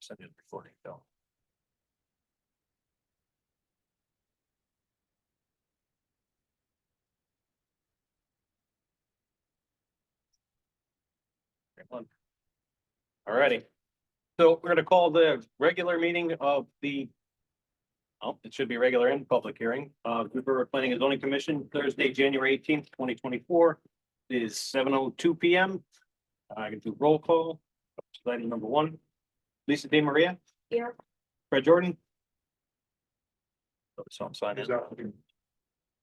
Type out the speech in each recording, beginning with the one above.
Send it before you go. All righty. So we're gonna call the regular meeting of the. Oh, it should be regular and public hearing, River Planning and Zoning Commission, Thursday, January 18th, 2024. It is 7:02 PM. I can do roll call. Item number one, Lisa De Maria, Here. Fred Jordan. So I'm signing.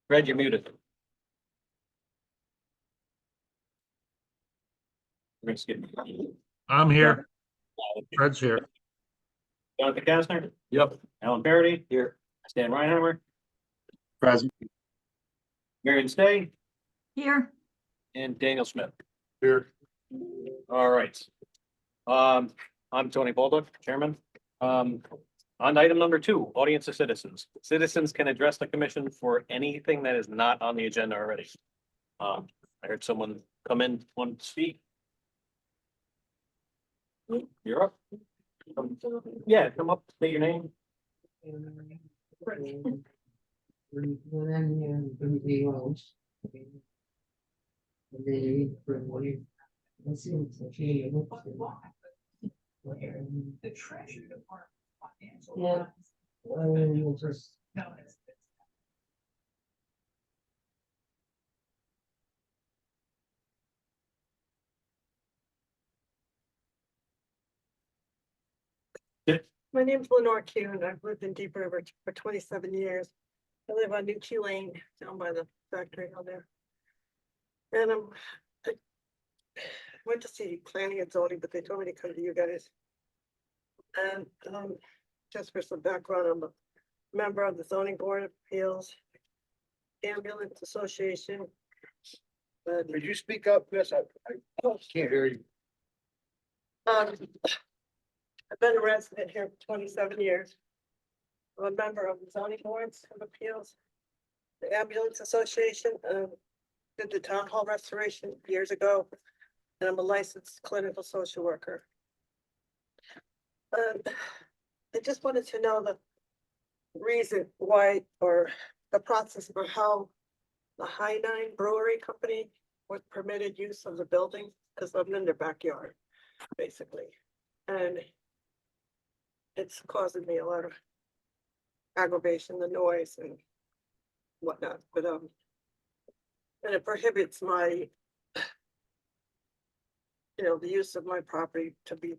Fred, you're muted. We're gonna skip. I'm here. Fred's here. Jonathan Kastner, Yep. Alan Parody, here, Stan Reinhammer, Present. Marion Stay, Here. and Daniel Smith. Here. All right. I'm Tony Baldock, Chairman. On item number two, audience of citizens. Citizens can address the commission for anything that is not on the agenda already. I heard someone come in, want to speak. You're up. Yeah, come up, say your name. The treasury department. Yeah. My name's Lenore Kuhn. I've lived in Deep River for 27 years. I live on New Key Lane down by the factory out there. And I went to see planning and zoning, but they told me to come to you guys. And just for some background, I'm a member of the zoning board of appeals, ambulance association. Could you speak up, Miss? I can't hear you. I've been a resident here for 27 years. I'm a member of the zoning boards of appeals, the ambulance association, did the town hall restoration years ago, and I'm a licensed clinical social worker. I just wanted to know the reason why, or the process for how the High Nine Brewery Company was permitted use of the building, because I'm in their backyard, basically. And it's causing me a lot of aggravation, the noise and whatnot, but and it prohibits my, the use of my property to be,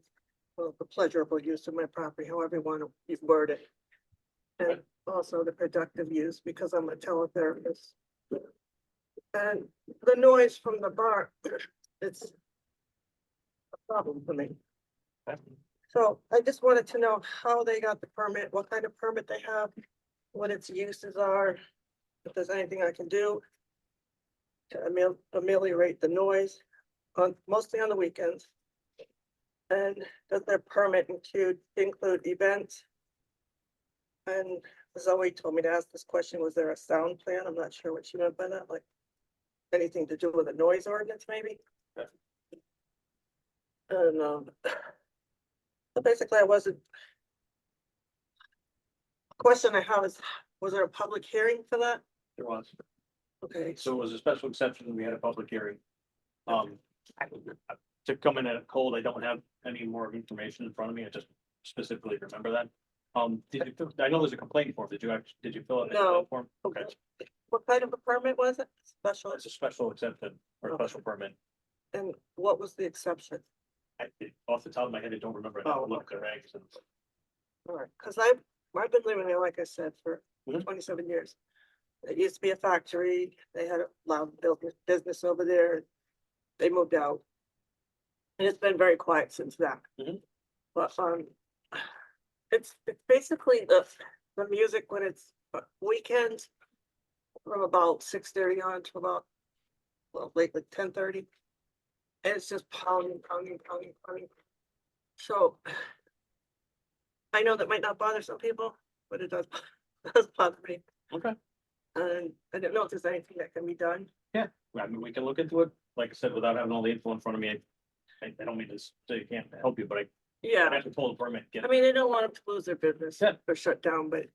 well, the pleasurable use of my property, however you want to word it. And also the productive use, because I'm a teletherapist. And the noise from the bar, it's a problem for me. So I just wanted to know how they got the permit, what kind of permit they have, what its uses are, if there's anything I can do to ameliorate the noise, mostly on the weekends. And does their permit include events? And Zoe told me to ask this question, was there a sound plan? I'm not sure what she meant by that, like anything to do with a noise ordinance, maybe? Yeah. And but basically, the question I have is, was there a public hearing for that? There was. Okay, So it was a special exception, and we had a public hearing. To come in at a cold, I don't have any more information in front of me, I just specifically remember that. I know there's a complaint form, did you fill out? the No. complaint form? Okay, what kind of a permit was it? Special, it's a special exception or a special permit. and what was the exception? Off the top of my head, I don't remember, I have to Oh, look at the regs and. All right, because I've been living there, like I said, for Mhm. 27 years. It used to be a factory, they had a loud business over there, they moved out. And it's been very quiet since that. Mhm. But, it's basically the music when it's weekends, from about 6:30 on to about, well, lately 10:30. And it's just pounding. So I know that might not bother some people, but it does, does bother me. Okay. And I don't know if there's anything that can be done. I mean, we can look into it, like I said, without having all the info in front of me, I don't mean to say I can't help you, but Yeah, I have to pull the permit. Get I mean, I don't want them to lose their business Yeah. or shut down, but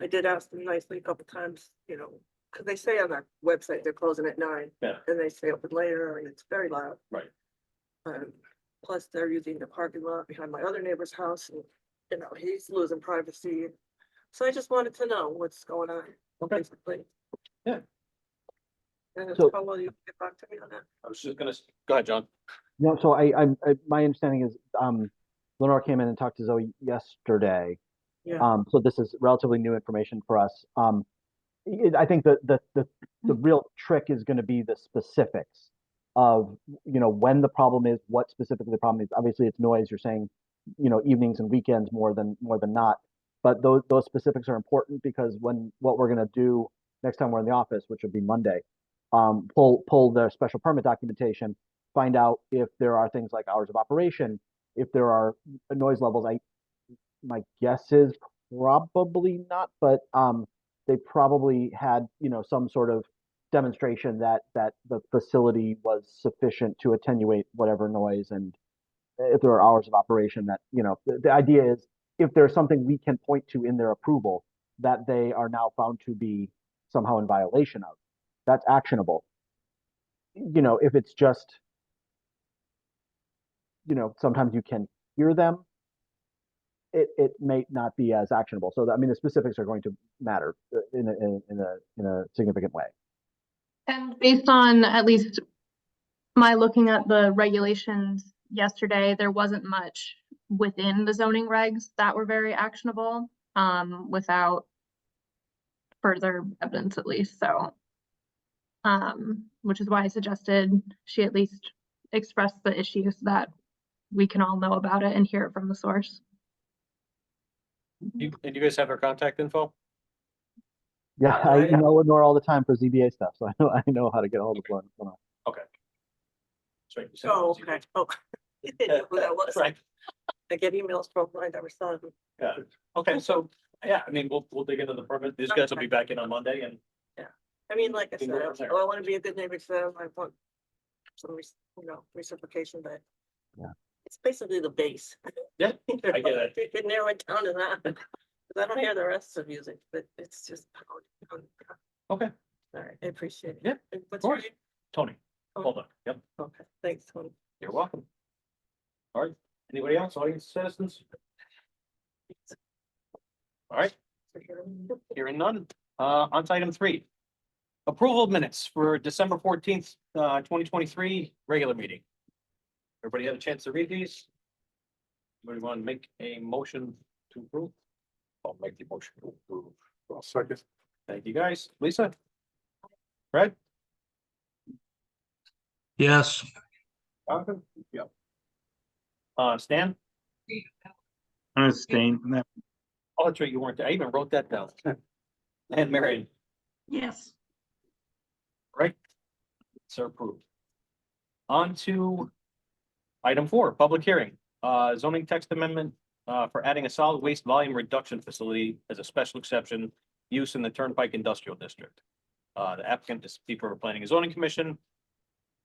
I did ask them nicely a couple times, because they say on their website they're closing at 9. Yeah. And they stay open later and it's very loud. Right. Plus they're using the parking lot behind my other neighbor's house and, he's losing privacy. So I just wanted to know what's going on, Okay. basically. Yeah. And So- how will you get back to me on that? I was just gonna, go ahead, John. No, so my understanding is, Lenore came in and talked to Zoe yesterday. Yeah. So this is relatively new information for us. I think the real trick is going to be the specifics of, when the problem is, what specifically the problem is. Obviously, it's noise. You're saying, evenings and weekends more than not. But those specifics are important because what we're going to do next time we're in the office, which would be Monday, pull the special permit documentation, find out if there are things like hours of operation, if there are noise levels. My guess is probably not, but they probably had, some sort of demonstration that the facility was sufficient to attenuate whatever noise, and if there are hours of operation that, the idea is if there's something we can point to in their approval that they are now found to be somehow in violation of, that's actionable. If it's just, sometimes you can hear them, it may not be as actionable. So, the specifics are going to matter in a significant way. And based on at least my looking at the regulations yesterday, there wasn't much within the zoning regs that were very actionable, without further evidence at least. So, which is why I suggested she at least express the issues so that we can all know about it and hear it from the source. And you guys have her contact info? Yeah, Oh, I yeah. email Lenore all the time for ZBA stuff, so I know how to get a hold of Lenore. Sorry, you said- Oh, okay. Oh. You didn't know who that was. Right, I get emails from, I never saw them. yeah, okay, so, yeah, I mean, we'll dig into the permit, these guys will be back in on Monday and. I mean, like I We said, can go from there. I want to be a good neighbor to them. I want some, reciprocation, but Yeah. it's basically the base. Yeah, I get it. You can narrow it down to that, because I don't hear the rest of music, but it's just pound, pound, pound. Okay, All right, I appreciate it. Yeah, And what's your course. name? Tony, Oh, hold on, yep, Okay, thanks, Tony. you're welcome. All right, anybody else, audience citizens? All right, hearing none, on to item 3. Approval of minutes for December 14th, 2023, regular meeting. Everybody had a chance to read these? Anybody want to make a motion to approve? I'll make the motion to approve. I'll second. Thank you, guys. Lisa? Fred? Yes, Jonathan? Yep. Stan? I abstain from that. Oh, that's right, you weren't there. I even wrote that down. And Marion, Yes. right? So approved. On to item 4, public hearing, zoning text amendment, for adding a solid waste volume reduction facility as a special exception use in the Turnpike Industrial District. The applicant is Deeper Planning and Zoning Commission.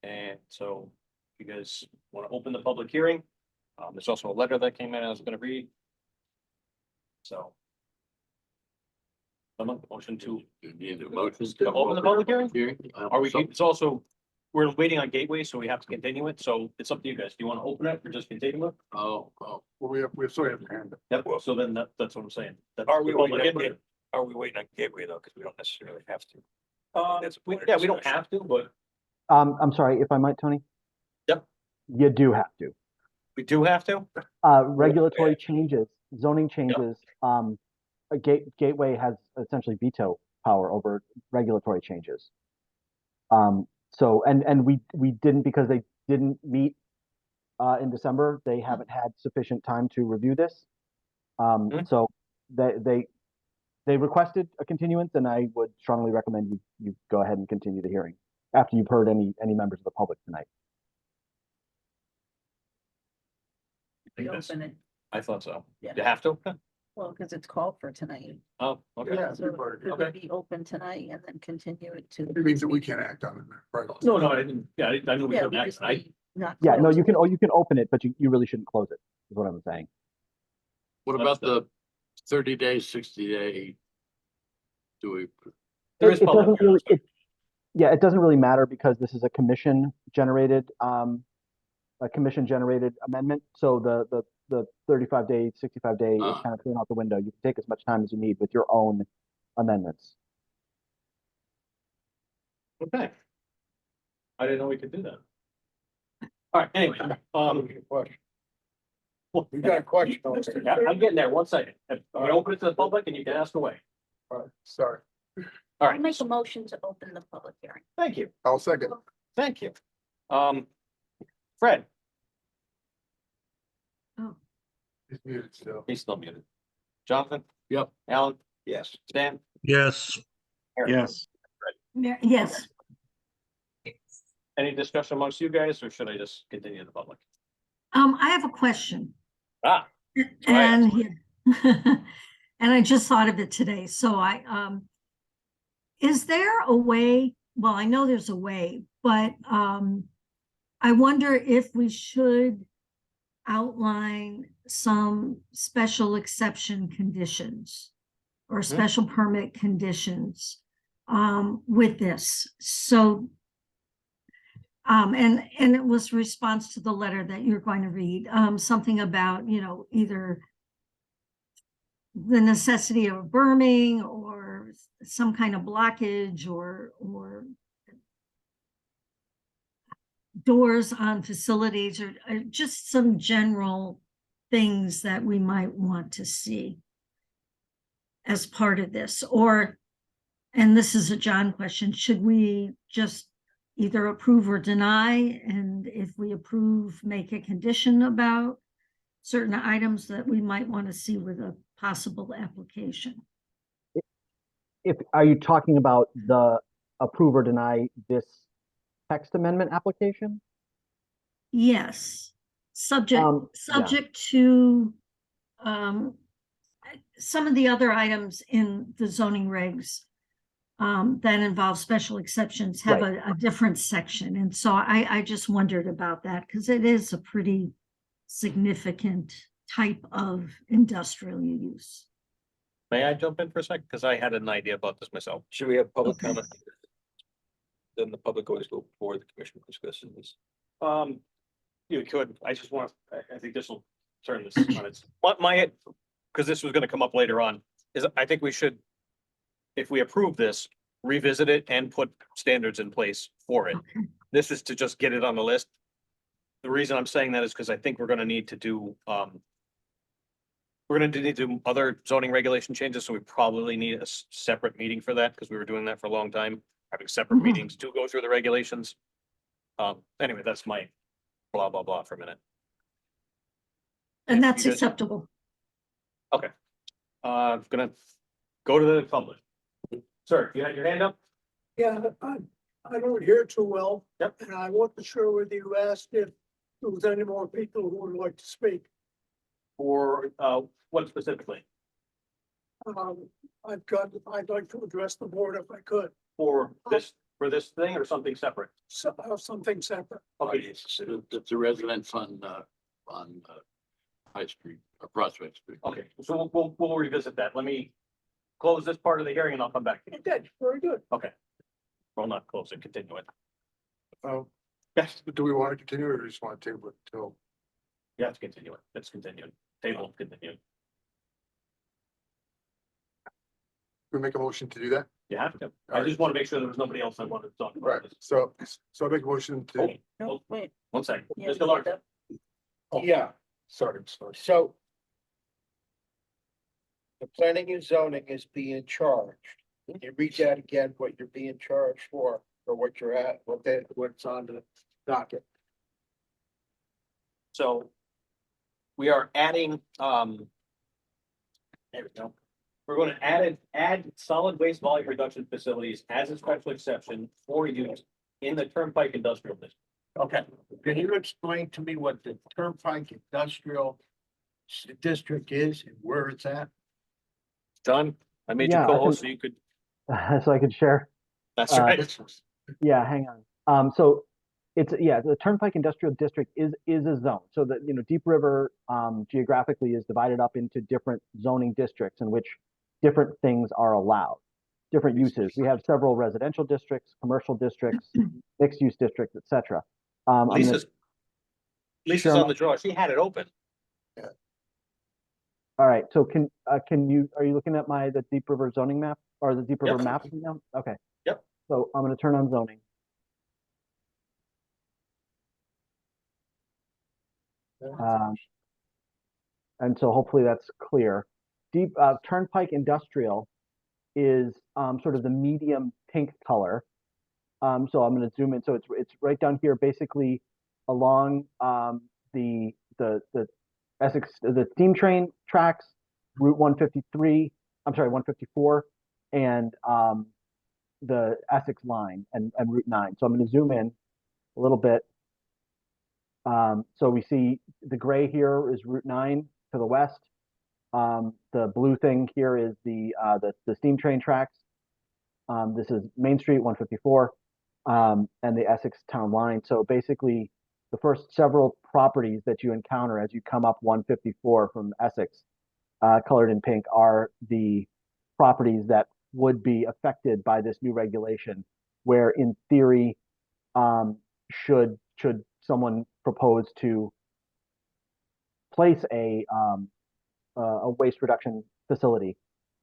And so you guys want to open the public hearing? There's also a letter that came in I was gonna read. So. Someone, motion to, Motions to open the public hearing? Are we, So- it's also, we're waiting on Gateway, so we have to continue it, so it's up to you guys. Do you want to open it or just continue it? Oh, Well, we still have a hand. Yep, so then that's what I'm saying. That's Are we the public waiting on input. Are we waiting on Gateway though? Because we don't necessarily have to. That's a point of Yeah, we don't discussion. have to, but I'm sorry, if I might, Tony? Yep. You do have to. we do have to. Regulatory changes, zoning changes, Gateway has essentially veto power over regulatory changes. So, and we didn't, because they didn't meet in December, they haven't had sufficient time to review this. Mhm. So they requested a continuance, and I would strongly recommend you go ahead and continue the hearing after you've heard any members of the public tonight. Open it, I thought so. Yeah. You have to? well, because it's called for tonight. Oh, okay. Yeah, So we've it Okay. would be open tonight and then continue it to. It means that we can't act on it, right? No, I didn't, yeah, I knew we Yeah, couldn't we act just tonight. need not Yeah, no, close. you can open it, but you really shouldn't close it. is what I'm saying. What about the 30-day, 60-day? Do we? There is It public doesn't hearing, really, yeah, it doesn't really matter because this is a commission generated amendment. So the 35-day, 65-day is kind of thrown out the window. You can take as much time as you need with your own amendments. Okay. I didn't know we could do that. All right, anyway, You got a question? Yeah, I'm getting there, one second. I'm gonna open it to the public and you can ask away. Sorry, All I right, make a motion to open the public hearing. thank you, I'll second. thank you. Fred, He's muted still. he's still muted. Jonathan? Yep. Alan? Yes. Stan? Yes. Eric? Yes. Yes. Any discussion amongst you guys, or should I just continue the public? I have a question. Ah, And and I just thought of it today. So is there a way, well, I know there's a way, but I wonder if we should outline some special exception conditions or special permit conditions with this. So and it was response to the letter that you're going to read, something about, either the necessity of berming or some kind of blockage or doors on facilities or just some general things that we might want to see as part of this. Or, and this is a John question, should we just either approve or deny? And if we approve, make a condition about certain items that we might want to see with a possible application. Are you talking about the approve or deny this text amendment application? Yes, subject Yeah. to some of the other items in the zoning regs that involve special exceptions have Right. a different section. And so I just wondered about that because it is a pretty significant type of industrial use. may I jump in for a second? Because I had an idea about this myself. Should we have public Okay. comment? Then the public always go before the commission discusses this. You could, I just want, I think this will turn this on its, because this was gonna come up later on, is I think we should, if we approve this, revisit it and put standards in place for it. Okay. This is to just get it on the list. The reason I'm saying that is because I think we're gonna need to do, we're gonna need to do other zoning regulation changes, so we probably need a separate meeting for that, because we were doing that for a long time, having separate Mhm. meetings to go through the regulations. Anyway, that's my blah, blah, blah for a minute. And Yeah, that's you guys- acceptable. Gonna go to the public. Sir, you had your hand up? Yeah, I don't hear too well. Yep. And I wasn't sure whether you asked if there was any more people who would like to speak. Or, what specifically? I'd like to address the board if I could, For this thing or something separate? something separate. Okay, It's a residence on High Street, or Prospect Street. okay, so we'll revisit that. Let me close this part of the hearing and I'll come back. It did, very good. Well, not close it, continue it. Yes, do we want to continue or just want to table it till? Yeah, let's continue it. Let's continue. Table, continue. We make a motion to do that? You have to. I just want to make sure there was nobody else I wanted to talk about. Right, so I make a motion to, No, wait. One second. Yeah, Mr. Larson. yeah, sorry. So. The planning and zoning is being charged. Can you read that again, what you're being charged for, or what you're at, what's on the docket? So we are adding, there we go. We're going to add solid waste volume reduction facilities as a special exception for use in the Turnpike Industrial District. Okay, can you explain to me what the Turnpike Industrial District is and where it's at? John, I made you Yeah, I co-host so can- you could, So I could share. that's right. Yeah, hang on. So It's, yeah, the Turnpike Industrial District is a zone. So that, Deep River geographically is divided up into different zoning districts in which different things are allowed, different uses. We have several residential districts, commercial districts, mixed use districts, et cetera. I'm gonna Lisa's share on the draw. She had it open. All right, so are you looking at the Deep River zoning map or the Deep River Yep. map now? Okay. Yep. So I'm gonna turn on zoning. And so hopefully that's clear. Turnpike Industrial is sort of the medium pink color. So I'm gonna zoom in. So it's right down here, basically along the Essex, the steam train tracks, Route 153, I'm sorry, 154, and the Essex line and Route 9. So I'm going to zoom in a little bit. So we see the gray here is Route 9 to the west. The blue thing here is the steam train tracks. This is Main Street 154 and the Essex town line. So basically, the first several properties that you encounter as you come up 154 from Essex, colored in pink, are the properties that would be affected by this new regulation, where in theory, should someone propose to place a waste reduction facility,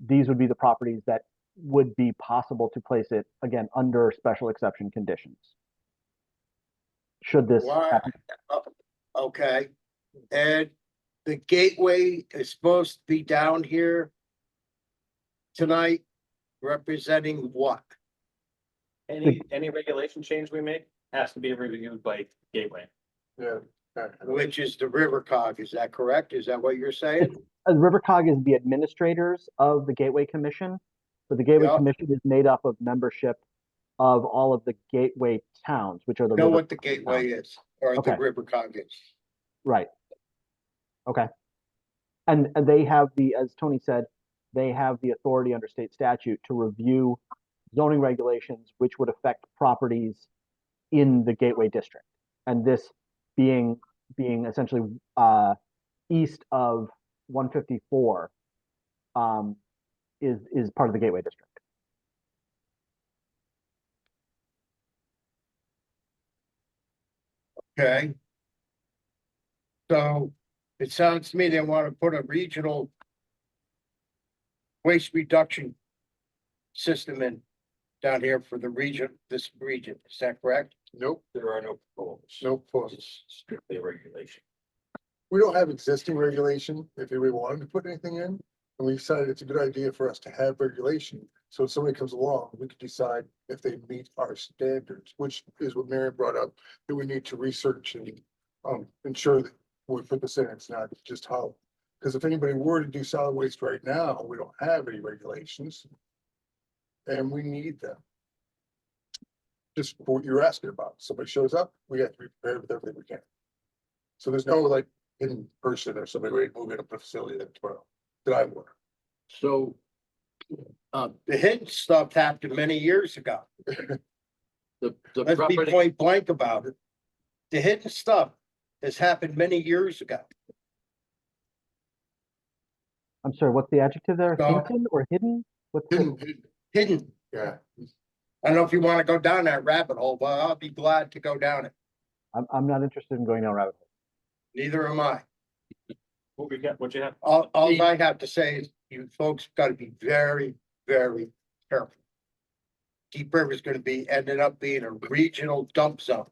these would be the properties that would be possible to place it, again, under special exception conditions. Should this Why? happen? Okay, and the gateway is supposed to be down here tonight, representing what? Any regulation change we make has to be reviewed by Gateway. Yeah. Which is the River Cog, is that correct? Is that what you're saying? RiverCog is the administrators of the Gateway Commission. So the Gateway Yeah. Commission is made up of membership of all of the gateway towns, which are the Know river what the gateway is, or the Okay. River Cog is. Right. Okay. And they have as Tony said, they have the authority under state statute to review zoning regulations which would affect properties in the Gateway District. And this being essentially east of 154 is part of the Gateway District. Okay. So it sounds to me they want to put a regional waste reduction system in down here for the region, this region. Is that correct? Nope, There are no proposals. no problem. It's strictly a regulation. We don't have existing regulation if we wanted to put anything in. And we decided it's a good idea for us to have regulation. So if somebody comes along, we could decide if they meet our standards, which is what Mary brought up, that we need to research and ensure that when we put this in, it's not just how. Because if anybody were to do solid waste right now, we don't have any regulations. And we need them. Just for what you're asking about. Somebody shows up, we have to be prepared with everything we can. So there's no like hidden person or somebody ready to move in a facility that tomorrow that I work. So. The hidden stuff happened many years ago. The Let's be property, point blank about it. The hidden stuff has happened many years ago. I'm sorry, what's the adjective there? No. Hinton or hidden? What's the, Hidden. Yeah, I don't know if you want to go down that rabbit hole, but I'll be glad to go down it. I'm not interested in going down rabbit hole. Neither am I. What we got, what you have? All I have to say is you folks gotta be very, very careful. Deep River is gonna ended up being a regional dump zone.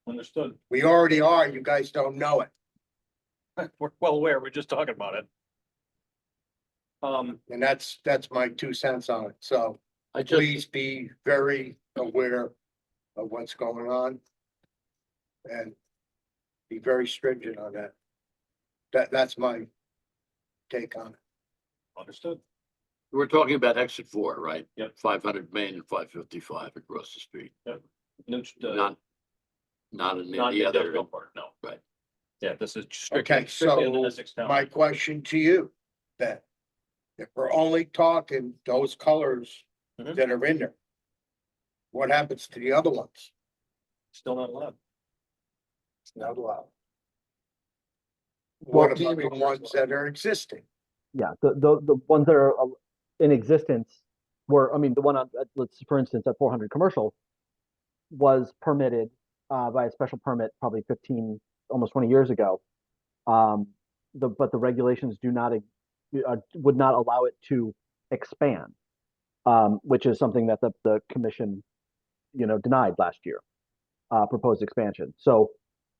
Understood. We already are, you guys don't know it. We're well aware. We're just talking about it. And that's my 2 cents on it. So I just, please be very aware of what's going on. And be very stringent on that. That's my take on it. Understood. we're talking about exit 4, right? Yep. 500 Main and 555 across the street, not in Not the the other. industrial part, no. Right. Yeah, this is Okay, strictly in the so Essex town. my question to you, then, if we're only talking those colors Mhm. that are in there, what happens to the other ones? Still not allowed. It's not allowed. What Well, about the ones that are existing? Yeah, the ones that are in existence were, I mean, the one on, let's, for instance, at 400 Commercial was permitted by a special permit probably 15, almost 20 years ago. But the regulations do not, would not allow it to expand, which is something that the commission, denied last year, proposed expansion. So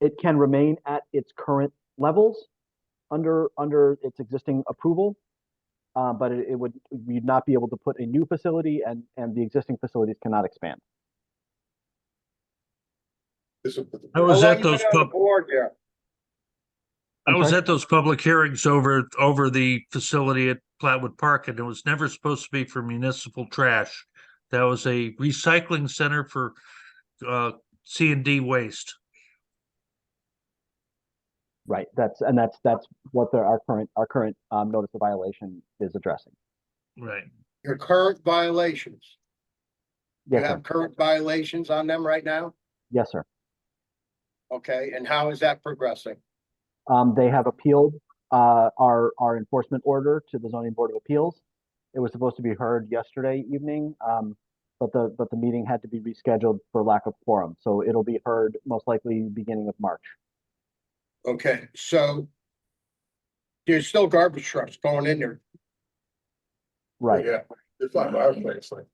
it can remain at its current levels under its existing approval. But it would, we'd not be able to put a new facility, and the existing facilities cannot expand. This is- I was How long at you those been on the pub, board there? I I'm was sorry? at those public hearings over the facility at Platwood Park, and it was never supposed to be for municipal trash. That was a recycling center for C&D waste. Right. That's what our current notice of violation is addressing. Right. Your current violations, you Yes, sir. have current violations on them right now? Yes, sir. Okay, and how is that progressing? They have appealed our enforcement order to the Zoning Board of Appeals. It was supposed to be heard yesterday evening, but the meeting had to be rescheduled for lack of quorum. So it'll be heard most likely beginning of March. Okay, so there's still garbage trucks going in there. Right. Yeah, it's not our place, like.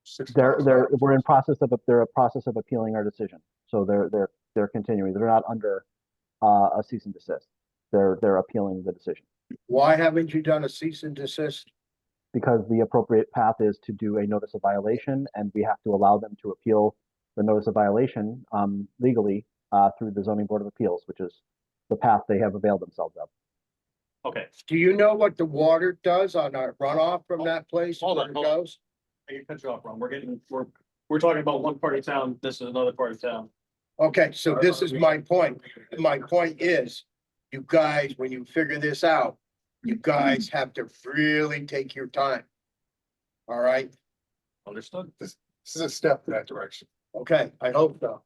6 They're miles they're an hour. we're in process of they're a process of appealing our decision. So they're continuing. They're not under a cease and desist. They're appealing the decision Why haven't you done a cease and desist? because the appropriate path is to do a notice of violation, and we have to allow them to appeal the notice of violation legally through the Zoning Board of Appeals, which is the path they have availed themselves of. Okay, Do you know what the water does on our runoff from that place? Hold where on, it hold on. goes? I can cut you off, Ron. We're talking about one part of town. This is another part of town. Okay, so this is my point. My point is, you guys, when you figure this out, you guys have to really take your time. All right, Understood? This is a step in that direction. okay, I hope so.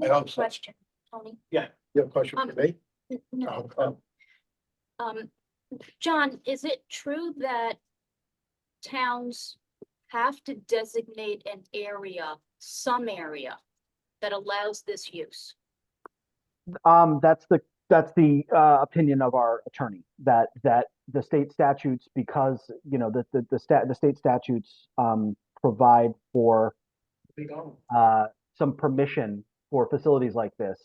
I hope so. Question, Tony. You have a question for me? No, Oh, John, is it true that towns have to designate an area, some area that allows this use? That's the opinion of our attorney, that the state statutes, because the state statutes provide for some permission for facilities like this.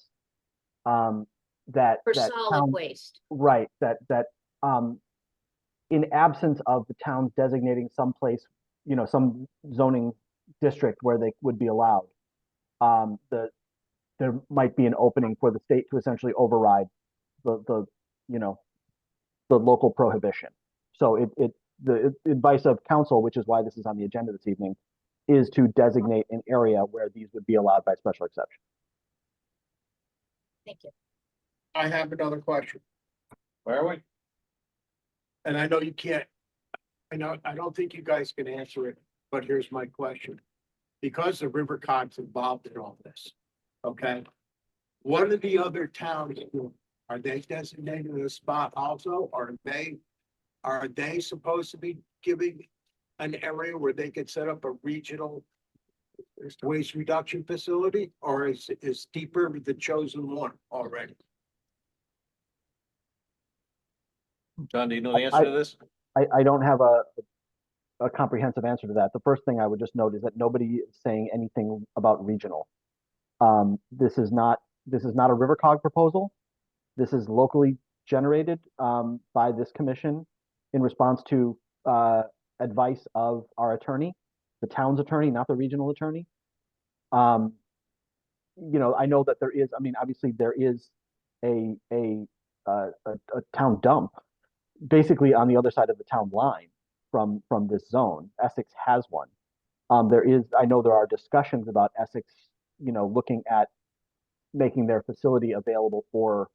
That For that solid town- waste? Right, that in absence of the towns designating some place, some zoning district where they would be allowed, there might be an opening for the state to essentially override the local prohibition. So the advice of council, which is why this is on the agenda this evening, is to designate an area where these would be allowed by special exception. Thank you. I have another question, Where are we? and I know you can't. I don't think you guys can answer it, but here's my question. Because the River Cog's involved in all this, okay? What are the other towns doing? Are they designated a spot also? Are they supposed to be giving an area where they could set up a regional waste reduction facility? Or is Deeper the chosen one already? John, do you know the answer to this? I don't have a comprehensive answer to that. The first thing I would just note is that nobody is saying anything about regional. This is not a River Cog proposal. This is locally generated by this commission in response to advice of our attorney, the town's attorney, not the regional attorney. I know that there is, obviously there is a town dump basically on the other side of the town line from this zone. Essex has one. I know there are discussions about Essex, looking at making their facility available for,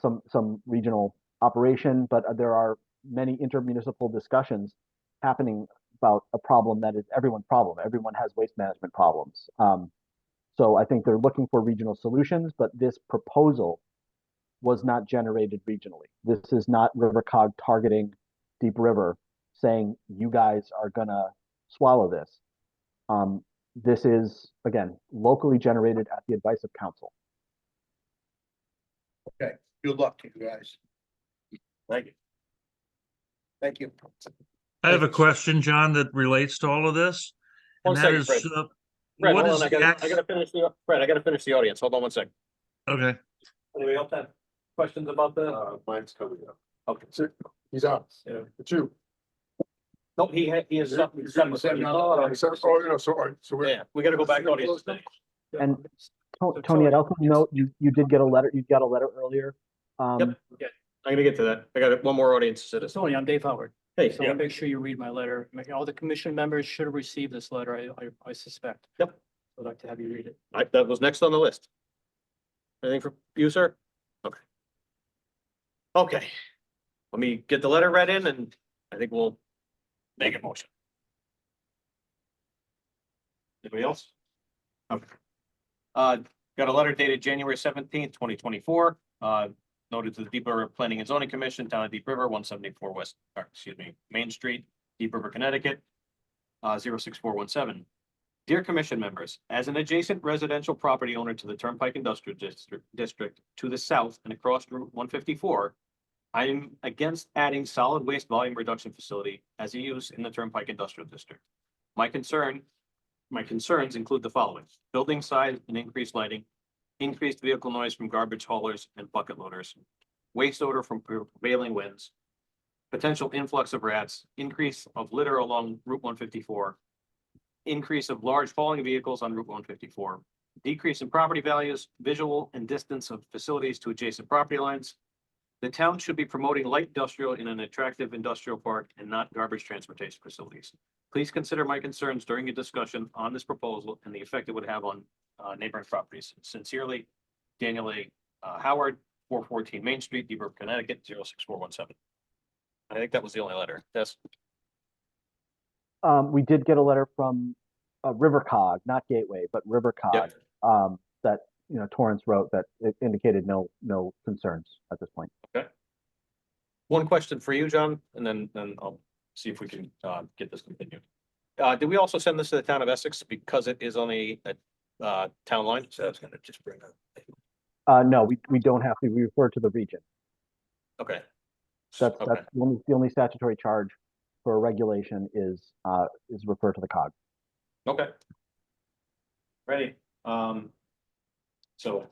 some regional operation, but there are many intermunicipal discussions happening about a problem that is everyone's problem. Everyone has waste management problems. So I think they're looking for regional solutions, but this proposal was not generated regionally. This is not RiverCog targeting Deep River saying you guys are gonna swallow this. This is, again, locally generated at the advice of council. Okay, good luck to you guys. Thank you. Thank you. I have a question, John, that relates to all of this. One And that second, is, Fred. Fred, what hold is on, the I gotta finish the, Fred, I gotta finish the audience. Hold on one second. Okay, Anybody else have questions about the? Mine's coming up. Okay. So, he's out. Yeah. It's you. No, he has something. You're setting up- So we're. Yeah, we gotta go back to audience. And So Tony, I'd Tony, also yes. note, you did get a letter, you got a letter earlier. Yep, yeah, I'm gonna get to that. I got one more audience citizen. Tony, I'm Dave Howard. Hey, So yeah, make sure you read my letter. All the commission members should have received this letter, I suspect. Yep. I'd like to have you read it. that was next on the list. Anything for you, sir? Okay. Okay. Let me get the letter read in and I think we'll make a motion. Anybody else? Okay. Got a letter dated January 17th, 2024. Noted to the Deep River Planning and Zoning Commission, Town of Deep River, 174 West, Main Street, Deep River, Connecticut. 06417. Dear Commission members, as an adjacent residential property owner to the Turnpike Industrial District to the south and across Route 154, I am against adding solid waste volume reduction facility as a use in the Turnpike Industrial District. My concerns include the following: building size and increased lighting, increased vehicle noise from garbage haulers and bucket loaders, waste odor from prevailing winds, potential influx of rats, increase of litter along Route 154, increase of large hauling vehicles on Route 154, decrease in property values, visual and distance of facilities to adjacent property lines. The town should be promoting light industrial in an attractive industrial park and not garbage transportation facilities. Please consider my concerns during your discussion on this proposal and the effect it would have on neighboring properties. Sincerely, Daniel A. Howard, 414 Main Street, Deep River, Connecticut, 06417. I think that was the only letter. Yes. We did get a letter from RiverCog, not Gateway, but RiverCog, that, Torrance wrote that it indicated no concerns at this point. One question for you, John, and then I'll see if we can get this continued. Did we also send this to the town of Essex because it is on a town line? So I was gonna just bring up. No, we don't have to, we refer to the region. Okay. That's Okay. the only statutory charge for a regulation is refer to the COG. Okay. Ready, so,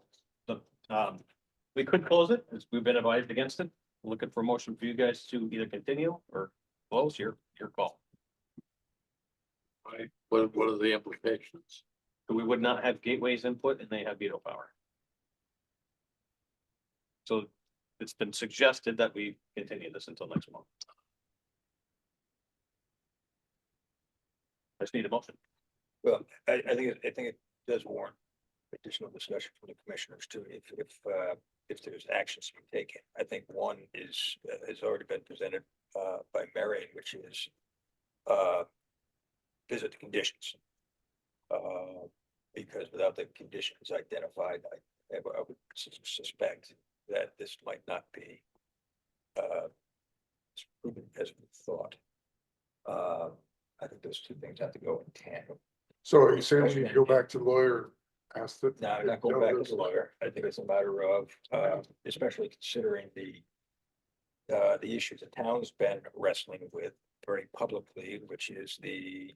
we could close it, as we've been advised against it. Looking for a motion for you guys to either continue or close your call. Right, what are the implications? We would not have Gateway's input and they have veto power. So it's been suggested that we continue this until next month. I just need a motion. Well, I think it does warrant additional discussion from the commissioners too, if there's actions to be taken. I think one is, has already been presented, by Marion, which is, visit the conditions. Because without the conditions identified, I would suspect that this might not be, as proven as we thought. I think those two things have to go in tandem. So are you saying we need to go back to the lawyer, ask that? No, not going back to the lawyer. I think it's a matter of, especially considering the issues the town's been wrestling with very publicly, which is the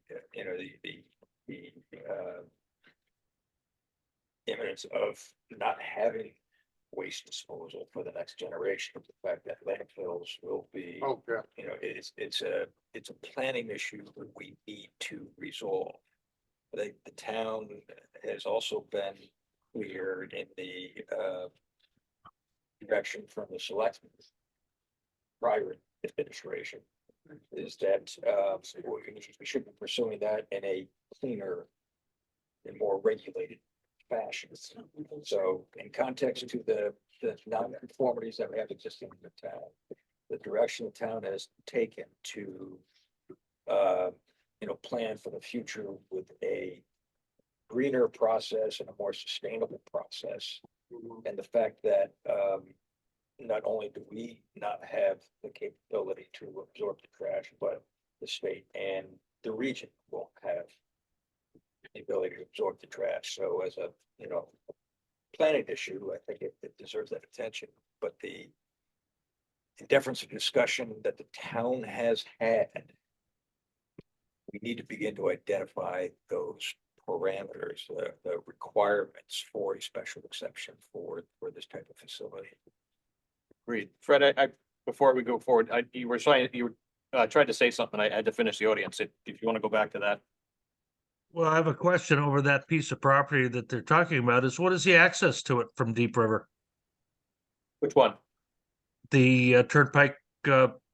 imminence of not having waste disposal for the next generation. The fact that landfills will be, Oh, yeah. it's a planning issue that we need to resolve. The town has also been clear in the direction from the selectmen prior administration is that we should be pursuing that in a cleaner and more regulated fashion. So in context to the non-conformities that we have existing in the town, the direction the town has taken to plan for the future with a greener process and a more sustainable process. And the fact that, not only do we not have the capability to absorb the trash, but the state and the region won't have the ability to absorb the trash. So as a, planning issue, I think it deserves that attention, but the deference of discussion that the town has had, we need to begin to identify those parameters, the requirements for a special exception for this type of facility. Agreed. Fred, I, before we go forward, you were saying, tried to say something. I had to finish the audience. If you want to go back to that. Well, I have a question over that piece of property that they're talking about is what is the access to it from Deep River? Which one? The Turnpike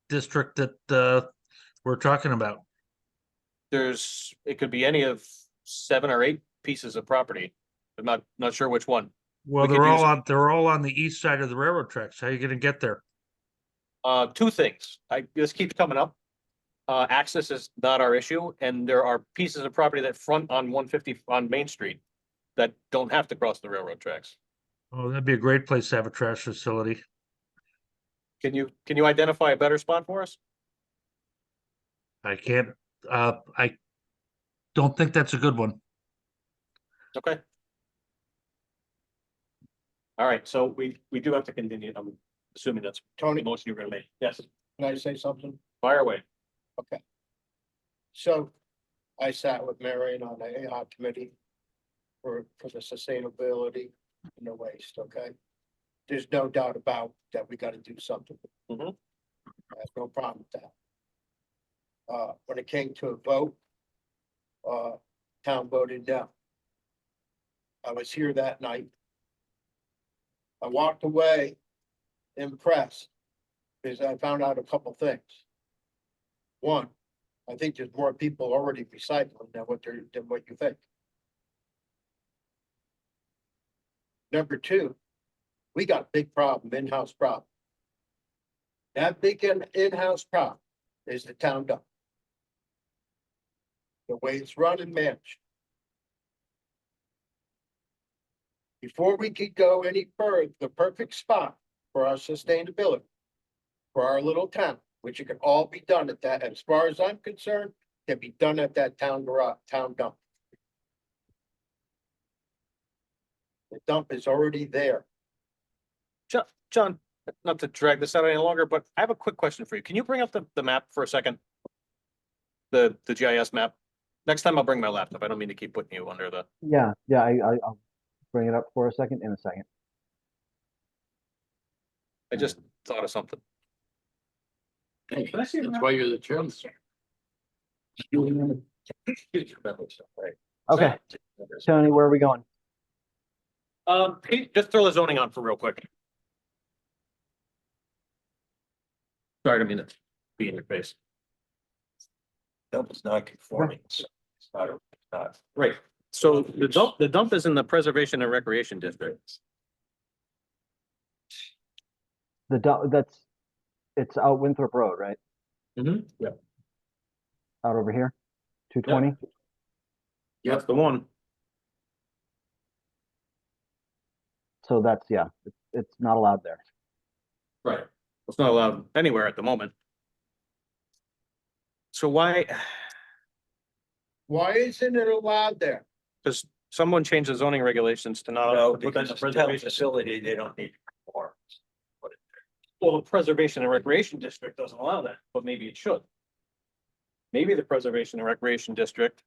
district that we're talking about. It could be any of 7 or 8 pieces of property. I'm not sure which one. Well, We could they're all on the east side of the railroad tracks. How are you gonna get there? 2 things. This keeps coming up. Access is not our issue, and there are pieces of property that front on 150 on Main Street that don't have to cross the railroad tracks. Oh, that'd be a great place to have a trash facility. Can you identify a better spot for us? I can't, I don't think that's a good one. Okay. All right, so we do have to continue. I'm assuming that's the Tony, motion you're gonna make. Yes, can I say something? fire away. Okay. So I sat with Marion on the AHOC committee for the sustainability and the waste, okay? There's no doubt about that we gotta do something. Mhm. I have no problem with that. When it came to a vote, town voted no. I was here that night. I walked away impressed because I found out a couple things. One, I think there's more people already recycling than what you think. Number 2, we got a big problem, in-house problem. That big in-house problem is the town dump. The way it's run and managed. Before we could go any further, the perfect spot for our sustainability, for our little town, which it can all be done at that, as far as I'm concerned, can be done at that town garage, town dump. The dump is already there. John, not to drag this out any longer, but I have a quick question for you. Can you bring up the map for a second? The GIS map? Next time I'll bring my laptop. I don't mean to keep putting you under the, Yeah, I'll bring it up for a second in a second. I just thought of something. That's why you're the chairman. Right. Okay, Tony, where are we going? Hey, just throw the zoning on for real quick. Sorry, I didn't mean to be in your face. Dump is not conforming. So it's not. Right, so the dump is in the Preservation and Recreation District. It's out Winthrop Road, right? Yeah. Out over here, 220? That's the one. So that's, yeah, it's not allowed there. Right. It's not allowed anywhere at the moment. So why, Isn't it allowed there? because someone changed the zoning regulations to not. No, put that in because the it's a town preservation. facility, they don't need to conform. Well, the Preservation and Recreation District doesn't allow that, but maybe it should. Maybe the Preservation and Recreation District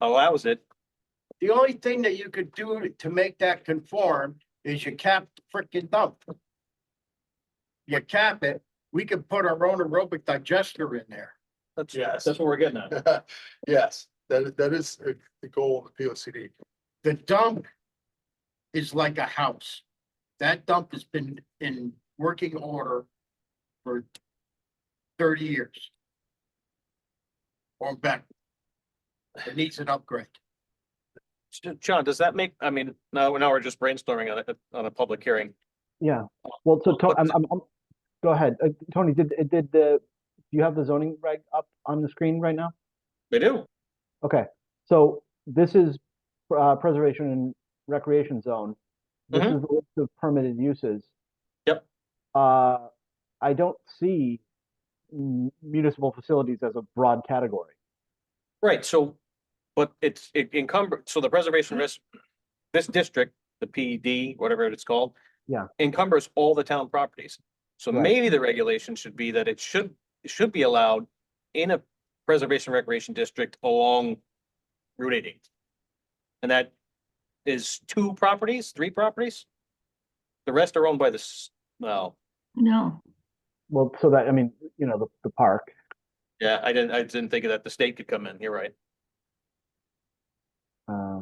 allows it. The only thing that you could do to make that conform is you cap the frickin' dump. You cap it, we could put our own aerobic digester in there. That's what we're getting at. Yes, that is the goal of the P O C D. The dump is like a house. That dump has been in working order for 30 years. Or better. It needs an upgrade. John, does that make, I mean, now we're just brainstorming on a public hearing. Yeah, well, so go ahead. Tony, do you have the zoning reg up on the screen right now? They do. Okay, so this is preservation and recreation zone. This Mhm. is the list of permitted uses. Yep. I don't see municipal facilities as a broad category. Right, so, but it encumber, so the preservation risk, this district, the PD, whatever it's called. Yeah. Encumbers all the town properties. So Right. maybe the regulation should be that it should be allowed in a preservation recreation district along Route 80. And that is 2 properties, 3 properties? The rest are owned by well, No, Well, so that, I mean, you know, the park. yeah, I didn't think of that. The state could come in, you're right.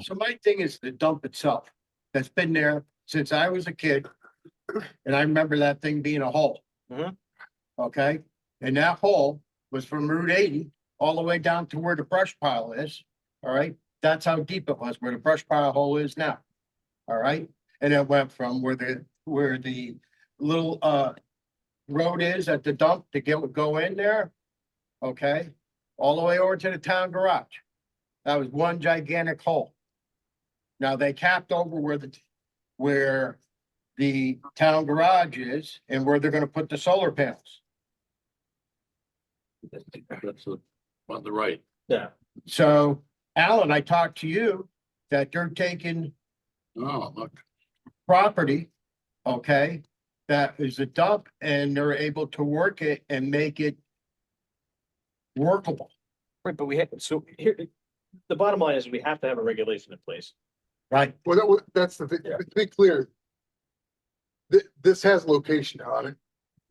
So my thing is the dump itself, that's been there since I was a kid. And I remember that thing being a hole. Mhm. Okay, and that hole was from Route 80 all the way down to where the brush pile is. All right, that's how deep it was, where the brush pile hole is now. All right, and it went from where the little road is at the dump to go in there. Okay, all the way over to the town garage. That was one gigantic hole. Now they capped over where the town garage is and where they're gonna put the solar panels. That's on the right. Yeah. So Alan, I talked to you that they're taking Oh, look. property, okay, that is a dump and they're able to work it and make it workable, Right, but we had, so here, the bottom line is we have to have a regulation in place. right? Well, that's the thing, Yeah. to be clear. This has location on it,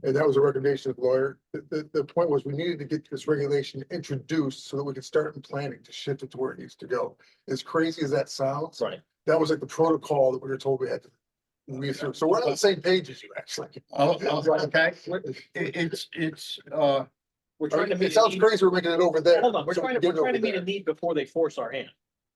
and that was a recommendation of the lawyer. The point was we needed to get this regulation introduced so that we could start in planning to shift it to where it needs to go. As crazy as that sounds, Right. that was like the protocol that we were told we had to read through. So we're on the same page as you, actually. Okay, We're trying to meet. It sounds crazy we're making it over there. Hold on, we're so we trying can to, get we're it trying to over meet a there. need before they force our hand.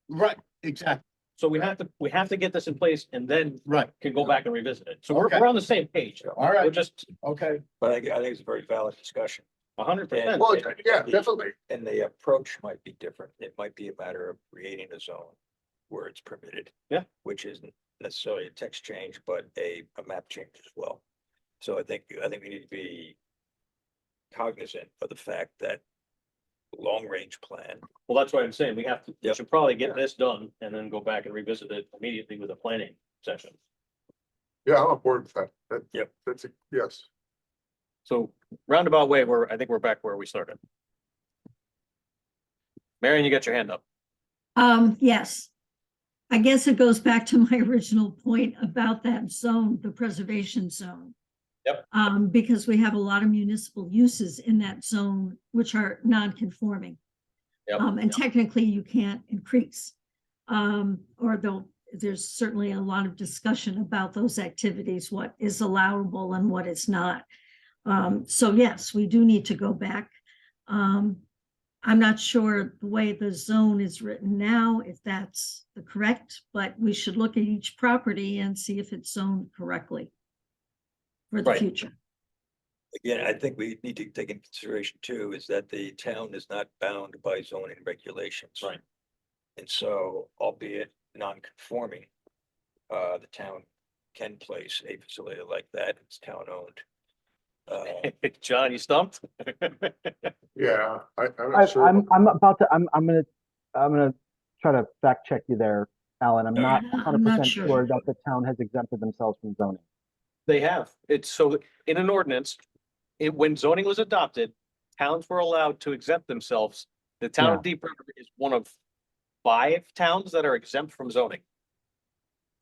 right, exactly, So we have to get this in place and then right, can go back and revisit it. So Okay. we're on the same page. all right, We're just okay. But I think it's a very valid discussion. 100%. Well, yeah, definitely. And the approach might be different. It might be a matter of creating a zone where it's permitted. Yeah. Which isn't necessarily a text change, but a map change as well. So I think we need to be cognizant of the fact that long-range plan, Well, that's why I'm saying we have to, we Yep. should probably get this done and then go back and revisit it immediately with a planning session. Yeah, I'm on board with that. Yep. That's a, yes. So roundabout way, I think we're back where we started. Marion, you got your hand up. Yes. I guess it goes back to my original point about that zone, the preservation zone. Yep. Because we have a lot of municipal uses in that zone which are non-conforming. Yep. And technically you can't increase. There's certainly a lot of discussion about those activities, what is allowable and what is not. So yes, we do need to go back. I'm not sure the way the zone is written now, if that's the correct, but we should look at each property and see if it's zoned correctly for the Right. future. again, I think we need to take into consideration too, is that the town is not bound by zoning regulations. Right. And so albeit non-conforming, the town can place a facility like that, it's town owned. John, you stumped? Yeah, I'm not sure. I'm about to, I'm gonna try to fact check you there, Alan. I'm not Yeah, I'm hundred not percent sure. sure that the town has exempted themselves from zoning. They have. It's so in an ordinance, when zoning was adopted, towns were allowed to exempt themselves. The town of Deep River is one of 5 towns that are exempt from zoning.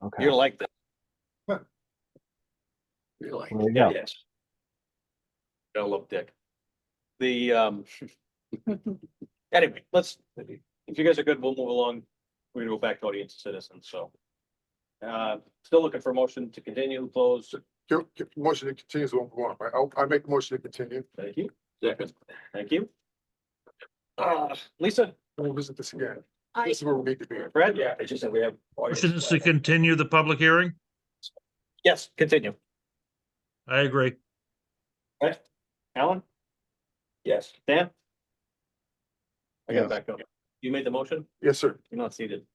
Okay, You're gonna like that. Really? there you go. Yes. Gotta love Dick. The, anyway, if you guys are good, we'll move along. We're gonna go back to audience and citizens, so. Still looking for motion to continue, close. Motion to continue is the one we want, right? I make the motion to continue. Thank you. Second. Thank you. Lisa, We'll visit this again. I, This is where we need to be. Fred? Yeah, it's just that we have. Motion is to continue the public hearing? Yes, continue. I agree. Okay. Alan, Yes. Dan? I got it Yes. back up. You made the motion? Yes, sir. You're not seated.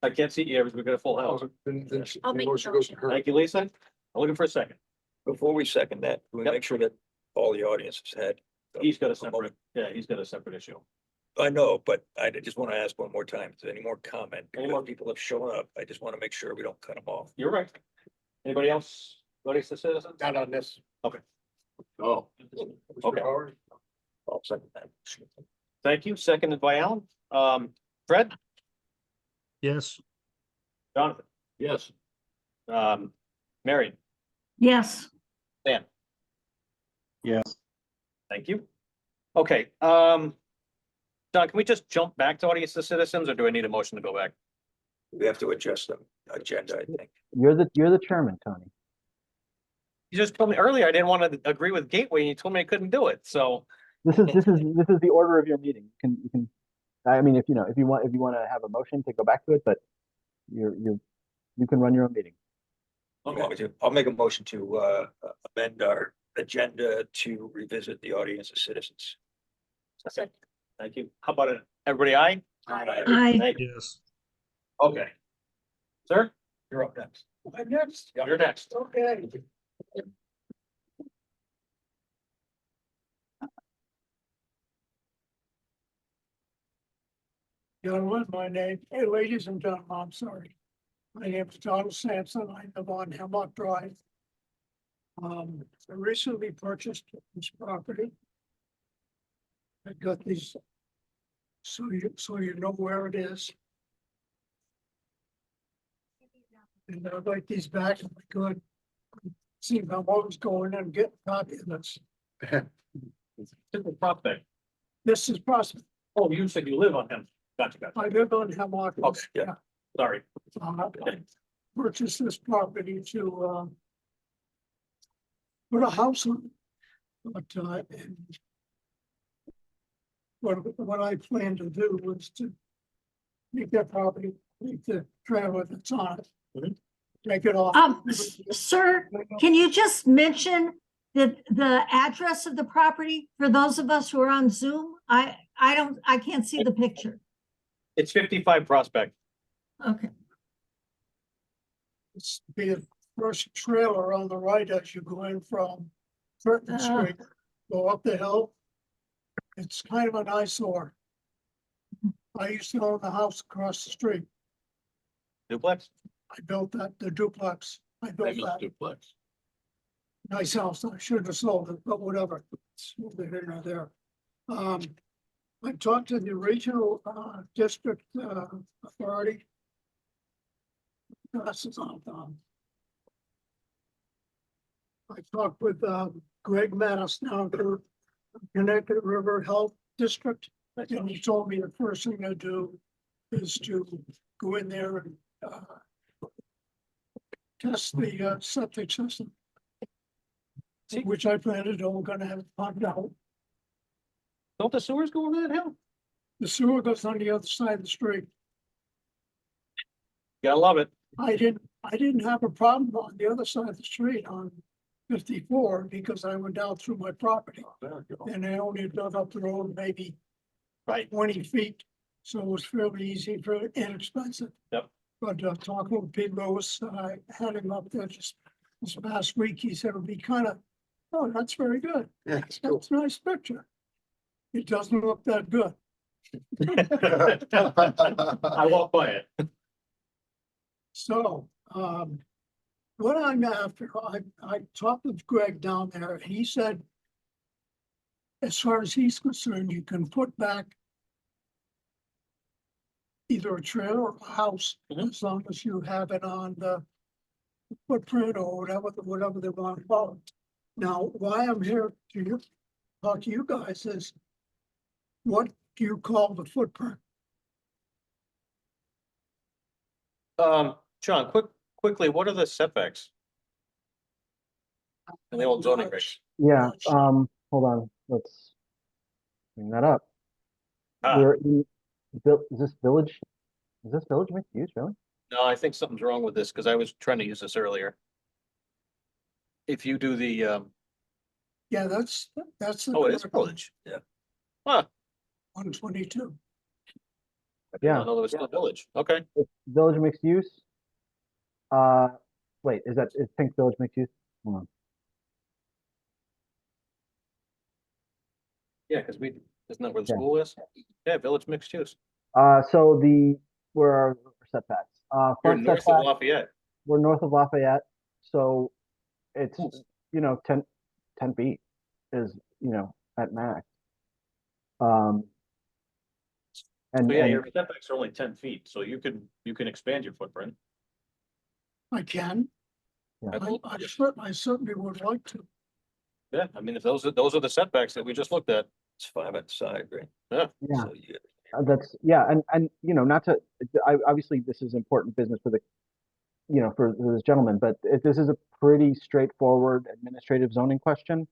I can't see you, we've got a full house. Then I'll make a motion goes to motion. her. Thank you, Lisa. I'm looking for a second. Before we second that, we Yep. make sure that all the audience has had. He's got a separate, yeah, he's got a separate issue. I know, but I just want to ask one more time, is there any more comment? Any Any more? more people have shown up? I just want to make sure we don't cut them off. You're right. Anybody else? Anybody else citizens? Not on this. Okay. Oh. Okay. I'll second that. Thank you. Seconded by Alan. Fred, Yes. Jonathan, Yes. Marion, Yes, Dan. Yes. Thank you. Okay, Don, can we just jump back to audience to citizens, or do I need a motion to go back? We have to adjust the agenda, I think. You're the chairman, Tony. You just told me earlier I didn't want to agree with Gateway, and you told me I couldn't do it, so. This is the order of your meeting. You can, I mean, if you want to have a motion to go back to it, but you can run your own meeting. You want me to? I'll make a motion to amend our agenda to revisit the audience of citizens. Okay, thank you. How about it? Everybody aye? I, Thank you. Yes. Okay. Sir, you're up next. I'm next. You're next. Okay. Gentlemen, my name, hey, ladies and gentlemen, I'm sorry. My name is Donald Sampson. I live on Hemlock Drive. I recently purchased this property. I got these. So you know where it is. And I'd like these back if I could. See if I'm always going and getting a copy of this. Simple prospect. This is Prospect. Oh, you said you live on him. Gotcha. I live on Hemlock. Okay, yeah. Sorry. I purchased this property to put a house on. But and what I plan to do was to make that property, make the trailer that's on it. Mhm. Take it off. sir, can you just mention the address of the property for those of us who are on Zoom? I can't see the picture. It's 55 Prospect. Okay, It's the first trailer on the right as you go in from Curtin Ah. Street, go up the hill. It's kind of an eyesore. I used to own the house across the street. Duplex? I built that, the duplex. I built that. Duplex. Nice house. I shouldn't have sold it, but whatever. It's neither here nor there. I talked to the regional district authority. This is on. I talked with Greg Mattis down to Connecticut River Health District, and he told me the first thing to do is to go in there and test the septic system. Which I plan to do. I'm gonna have it pumped out. Don't the sewers go over that hill? The sewer goes on the other side of the street. Gotta love it. I didn't have a problem on the other side of the street on 54 because I went down through my property. And I only dug up the road maybe Right. 20 feet. So it was fairly easy, very inexpensive. Yep. But talking with Pete Lewis, I had him up there just this past week. He said it'd be kind of, oh, that's very good. Yeah, it's cool. That's a nice picture. It doesn't look that good. I walk by it. So, what I'm after, I talked with Greg down there, and he said, as far as he's concerned, you can put back either a trailer or a house, Mhm. as long as you have it on the footprint or whatever they want to call it. Now, why I'm here to talk to you guys is, what do you call the footprint? John, quickly, what are the setbacks? And the old zoning regs? Yeah, hold on, let's bring that up. Ah. We're in, is this village mixed use, really? No, I think something's wrong with this, because I was trying to use this earlier. If you do the, Yeah, that's. oh, it is village. Yeah. Huh, 122. I did Yeah. not know there was still a village. Okay. It's Village Mixed Use. Wait, is Pink Village Mixed Use? Hold on. Yeah, because isn't that where the Yeah. school is? Yeah, village mixed use. So where are our setbacks? You're Front north of setback, Lafayette. we're north of Lafayette, so it's, Hmm. 10 feet is, at max. Um, and, So yeah, and your setbacks are only 10 feet, so you can expand your footprint. I can. Yeah. I certainly would like to. Yeah, I mean, if those are the setbacks that we just looked at. It's 5 at the side, right? Yeah. Yeah. So you That's, yeah, and, not to, obviously, this is important business for for this gentleman, but this is a pretty straightforward administrative zoning question.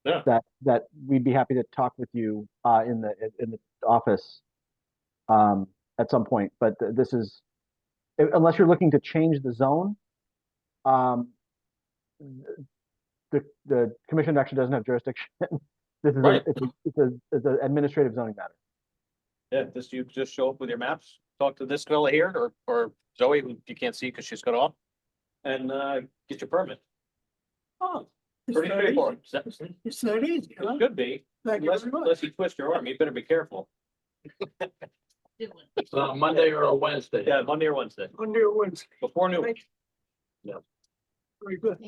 Yeah. That we'd be happy to talk with you, in the office, at some point, but this is, unless you're looking to change the zone, um, the commission actually doesn't have jurisdiction. This is Right. it's an administrative zoning matter. Yeah, you just show up with your maps, talk to this fella here or Zoe, who you can't see because she's cut off, and get your permit. Oh. Pretty straightforward. It's that easy, huh? It should be, Thank you unless very much. unless you twist your arm, you better be careful. So Monday or a Wednesday? Yeah, Monday or Wednesday, Monday or Wednesday. before noon. Thank you. Yeah. Very good.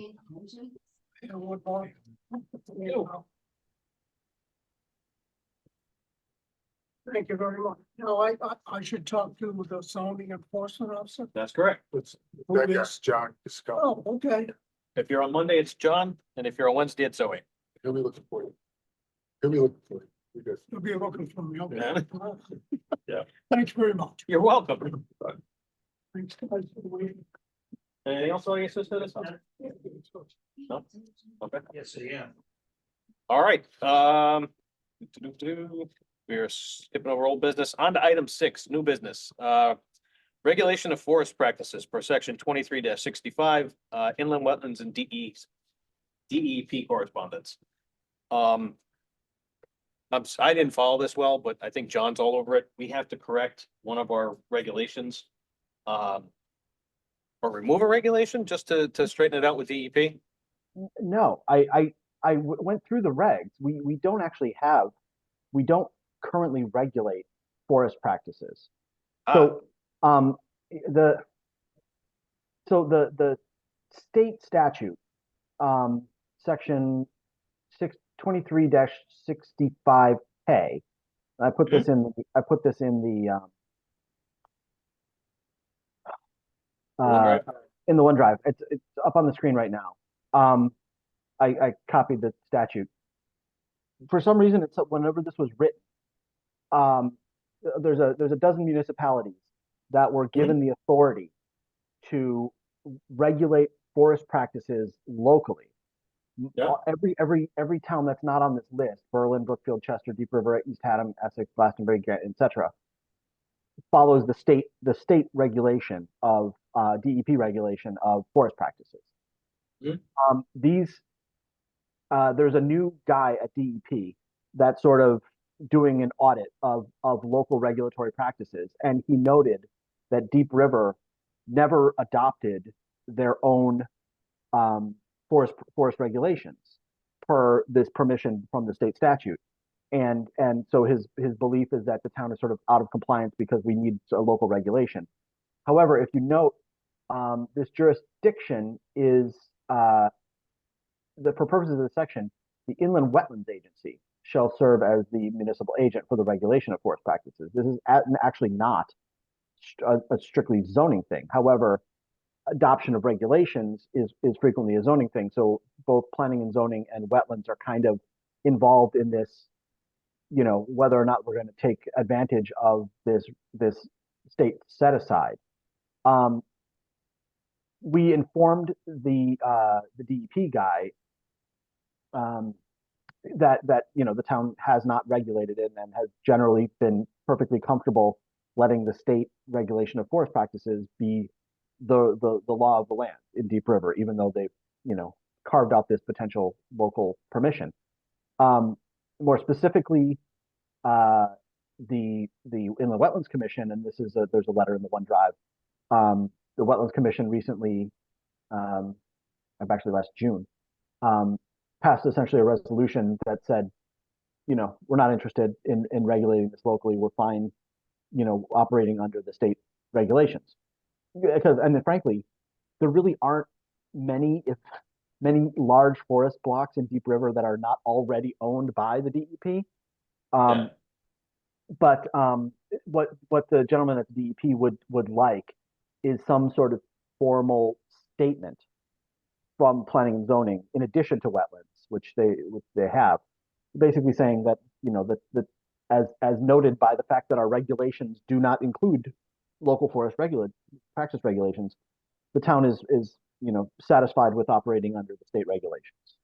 Yeah, one more. Thank you very much. Now, I should talk to the zoning enforcement officer. That's correct. That guy's John Disco. Oh, okay. If you're on Monday, it's John, and if you're on Wednesday, it's Zoe. He'll be looking for you. He'll be looking for you. You good. You'll be looking for me. Okay. Yeah. Yeah. Thanks very much. You're welcome. Thanks, guys, for waiting. Anything else on your sister this time? No? Okay. Yes, I am. All right, we're skipping over old business. On to item 6, new business. Regulation of forest practices per section 23-65, inland wetlands and DEP correspondence. I didn't follow this well, but I think John's all over it. We have to correct one of our regulations. Or remove a regulation just to straighten it out with DEP? No, went through the regs. We don't actually we don't currently regulate forest practices. So, the state statute, section 623-65K. I put this in the OneDrive. in the OneDrive. It's up on the screen right now. I copied the statute. For some reason, it's whenever this was written, there's a dozen municipalities that were given the authority to regulate forest practices locally. Yeah. Every town that's not on this list, Berlin, Brookfield, Chester, Deep River, East Haddam, Essex, Glastonbury, etc., follows the state regulation of DEP regulation of forest practices. There's a new guy at DEP that's sort of doing an audit of local regulatory practices, and he noted that Deep River never adopted their own forest regulations per this permission from the state statute. And so his belief is that the town is sort of out of compliance because we need a local regulation. However, if you note, this jurisdiction is, for purposes of the section, the Inland Wetlands Agency shall serve as the municipal agent for the regulation of forest practices. This is actually not a strictly zoning thing. However, adoption of regulations is frequently a zoning thing. So both planning and zoning and wetlands are kind of involved in this, whether or not we're going to take advantage of this state set aside. We informed the DEP guy that the town has not regulated it and has generally been perfectly comfortable letting the state regulation of forest practices be the law of the land in Deep River, even though they've carved out this potential local permission. More specifically, the Inland Wetlands Commission, and this is there's a letter in the OneDrive. The Wetlands Commission recently, actually last June, passed essentially a resolution that said, we're not interested in regulating this locally. We're fine, operating under the state regulations. Because, and then frankly, there really aren't many large forest blocks in Deep River that are not already owned by the DEP. Yeah. But what the gentleman at the DEP would like is some sort of formal statement from planning and zoning in addition to wetlands, which they have, basically saying that that as noted by the fact that our regulations do not include local forest practice regulations, the town is satisfied with operating under the state regulations,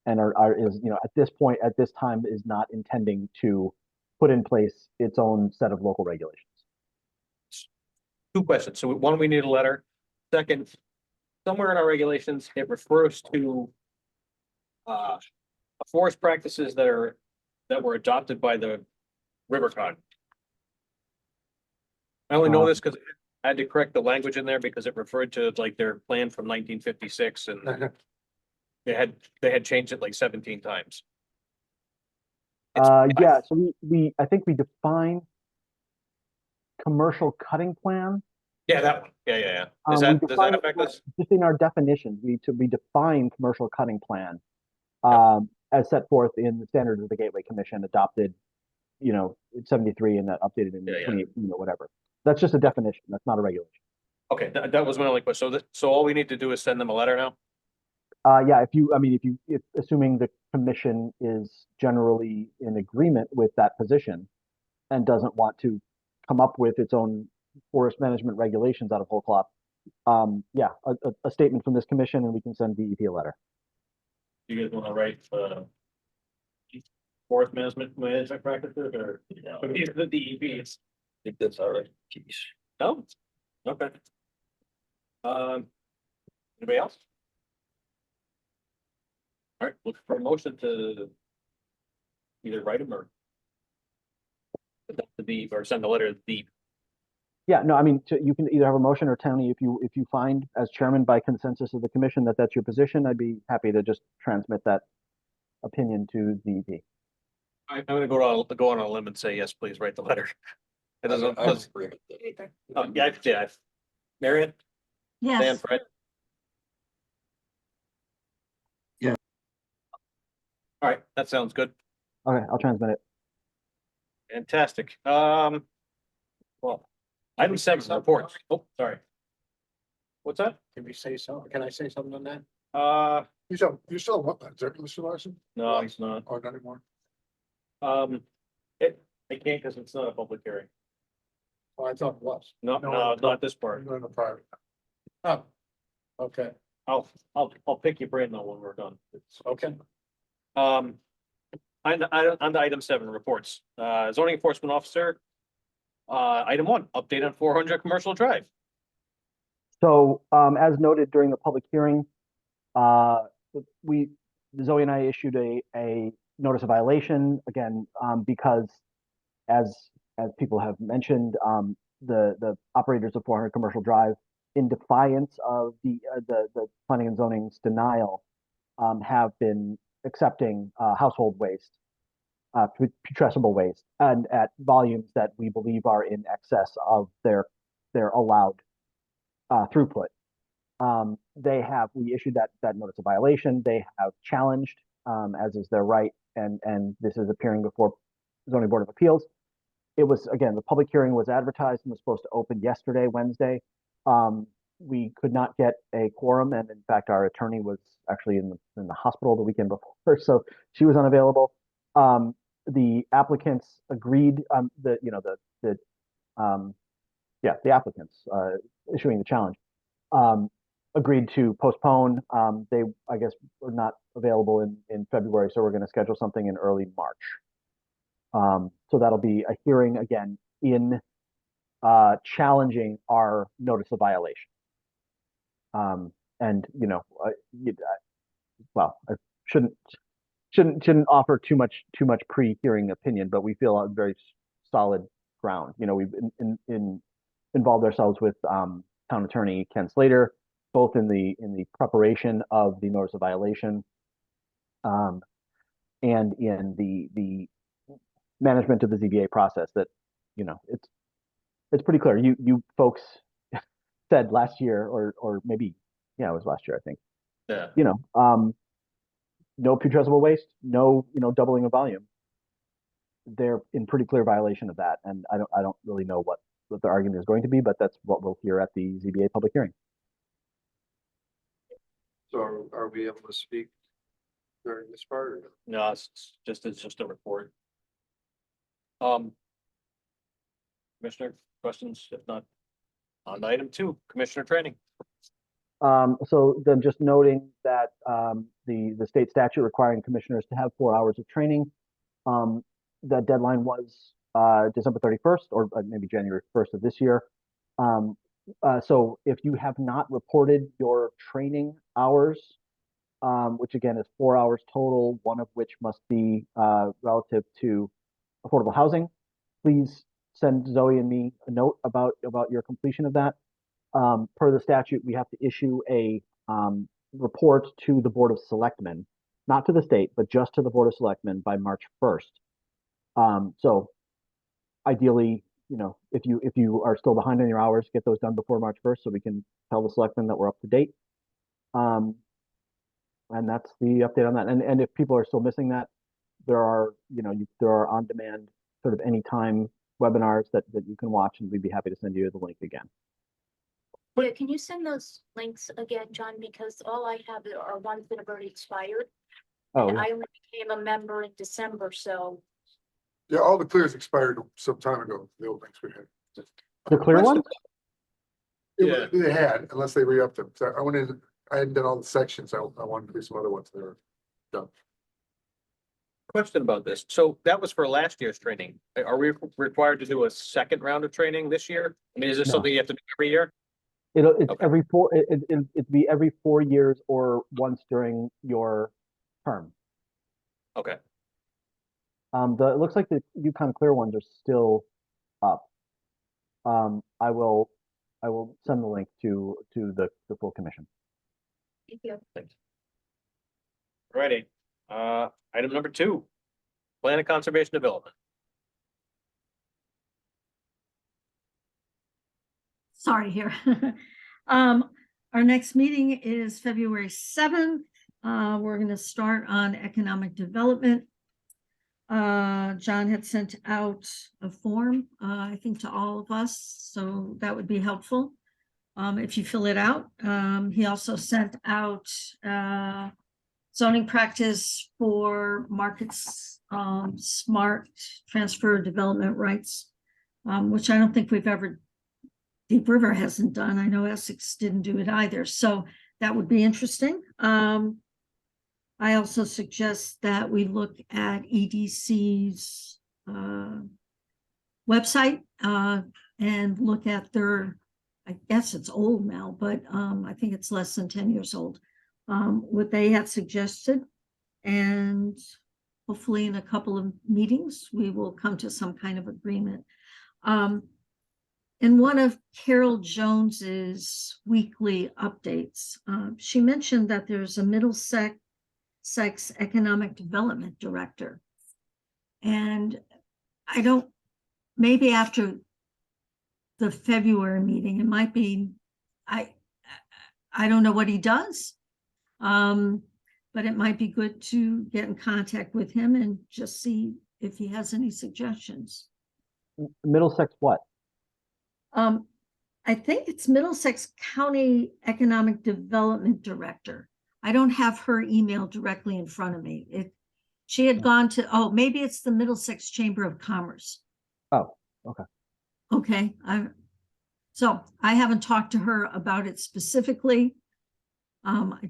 and is at this point, at this time, is not intending to put in place its own set of local regulations. Two questions. So one, we need a letter. Second, somewhere in our regulations, it refers to forest practices that were adopted by the RiverCog. I only know this because I had to correct the language in there because it referred to like their plan from 1956, and they had changed it like 17 times. Yeah, so I think we define commercial cutting plan. Yeah, that one. Yeah. We Does that define affect us? just in our definitions? We define commercial cutting plan as set forth in the standards of the Gateway Commission, adopted, in 73 and that updated in 2018 or whatever. That's just a definition. That's not a regulation. Okay, that was my only question. So all we need to do is send them a letter now? Yeah, if assuming the commission is generally in agreement with that position and doesn't want to come up with its own forest management regulations out of whole cloth, yeah, a statement from this commission, and we can send DEP a letter. You guys want to write forest management practices, or the DEP? I think that's all right. Jeez. No? Okay. Anybody else? All right, look for a motion to either write them or send a letter to the DEP. Yeah, no, you can either have a motion, or Tony, if you find as chairman by consensus of the commission that that's your position, I'd be happy to just transmit that opinion to DEP. I'm gonna go on a limb and say, yes, please write the letter. It doesn't. I would agree with that. Yeah. Marion? Dan, Yes, Fred? Yeah. All right, that sounds good. Okay, I'll transmit it. Fantastic. Well, item 7, reports. Oh, sorry. What's that? Can we say so? Can I say something on that? You still have wetlands, aren't you, Mr. Larson? No, it's not. Or not anymore? I can't because it's not a public hearing. Oh, I thought it was. No, not this part. You're in the private. Oh, okay, I'll pick your brain though when we're done. okay. On to item 7, reports. Zoning enforcement officer. Item 1, update on 400 Commercial Drive. So, as noted during the public hearing, Zoe and I issued a notice of violation again, because as people have mentioned, the operators of 400 Commercial Drive, in defiance of the planning and zoning's denial, have been accepting household waste, putrescible waste, and at volumes that we believe are in excess of their allowed throughput. We issued that notice of violation. They have challenged, as is their right, and this is appearing before Zoning Board of Appeals. It was, again, the public hearing was advertised and was supposed to open yesterday, Wednesday. We could not get a quorum, and in fact, our attorney was actually in the hospital the weekend before, so she was unavailable. The applicants agreed, the applicants issuing the challenge agreed to postpone. They, I guess, were not available in February, so we're going to schedule something in early March. So that'll be a hearing again in challenging our notice of violation. And well, I shouldn't offer too much pre-hearing opinion, but we feel very solid ground. You know, we've involved ourselves with town attorney Ken Slater, both in the preparation of the notice of violation, and in the management of the ZBA process. That, you know, it's pretty clear. You folks said last year, or maybe, yeah, it was last year, I think. Yeah. You know, no putrescible waste, no, you know, doubling of volume. They're in pretty clear violation of that, and I don't really know what the argument is going to be, but that's what we'll hear at the ZBA public hearing. So are we able to speak during this part? Or no? No, it's just a report. Commissioner, questions? If not, on to item 2, commissioner training. So then just noting that the state statute requiring commissioners to have 4 hours of training, the deadline was December 31st, or maybe January 1st of this year. So if you have not reported your training hours, which again is 4 hours total, one of which must be relative to affordable housing, please send Zoe and me a note about your completion of that. Per the statute, we have to issue a report to the Board of Selectmen, not to the state, but just to the Board of Selectmen by March 1st. So ideally, you know, if you are still behind on your hours, get those done before March 1st so we can tell the selectmen that we're up to date. And that's the update on that. And if people are still missing that, there are, you know, there are on-demand sort of anytime webinars that you can watch, and we'd be happy to send you the link again. Yeah, can you send those links again, John? Because all I have are ones that have already expired. Oh, And yeah. I only became a member in December, so. Yeah, all the clears expired some time ago, the old things we had. The clear What's ones? Yeah. They had, unless they re-upped them. So I went in, I hadn't done all the sections. I wanted to do some other ones that are done. Question about this. So that was for last year's training. Are we required to do a second round of training this year? I mean, is this No. something you have to do every year? It's Okay. every it'd be every 4 years or once during your term. Okay. It looks like the Yukon Clear ones are still up. I will send the link to the full commission. Thank you. Thanks. Righty. Item number 2, plan of conservation development. Sorry here. Our next meeting is February 7th. We're going to start on economic development. John had sent out a form, I think, to all of us, so that would be helpful if you fill it out. He also sent out zoning practice for markets, smart transfer development rights, which I don't think we've ever, Deep River hasn't done. I know Essex didn't do it either, so that would be interesting. I also suggest that we look at EDC's website and look at their, I guess it's old now, but I think it's less than 10 years old, what they had suggested. And hopefully in a couple of meetings, we will come to some kind of agreement. In one of Carol Jones's weekly updates, she mentioned that there's a Middlesex Economic Development Director. And I don't, maybe after the February meeting, it might be, I don't know what he does. But it might be good to get in contact with him and just see if he has any suggestions. Middlesex what? I think it's Middlesex County Economic Development Director. I don't have her email directly in front of me. She had gone to, oh, maybe it's the Middlesex Chamber of Commerce. Oh, okay. Okay, so I haven't talked to her about it specifically. I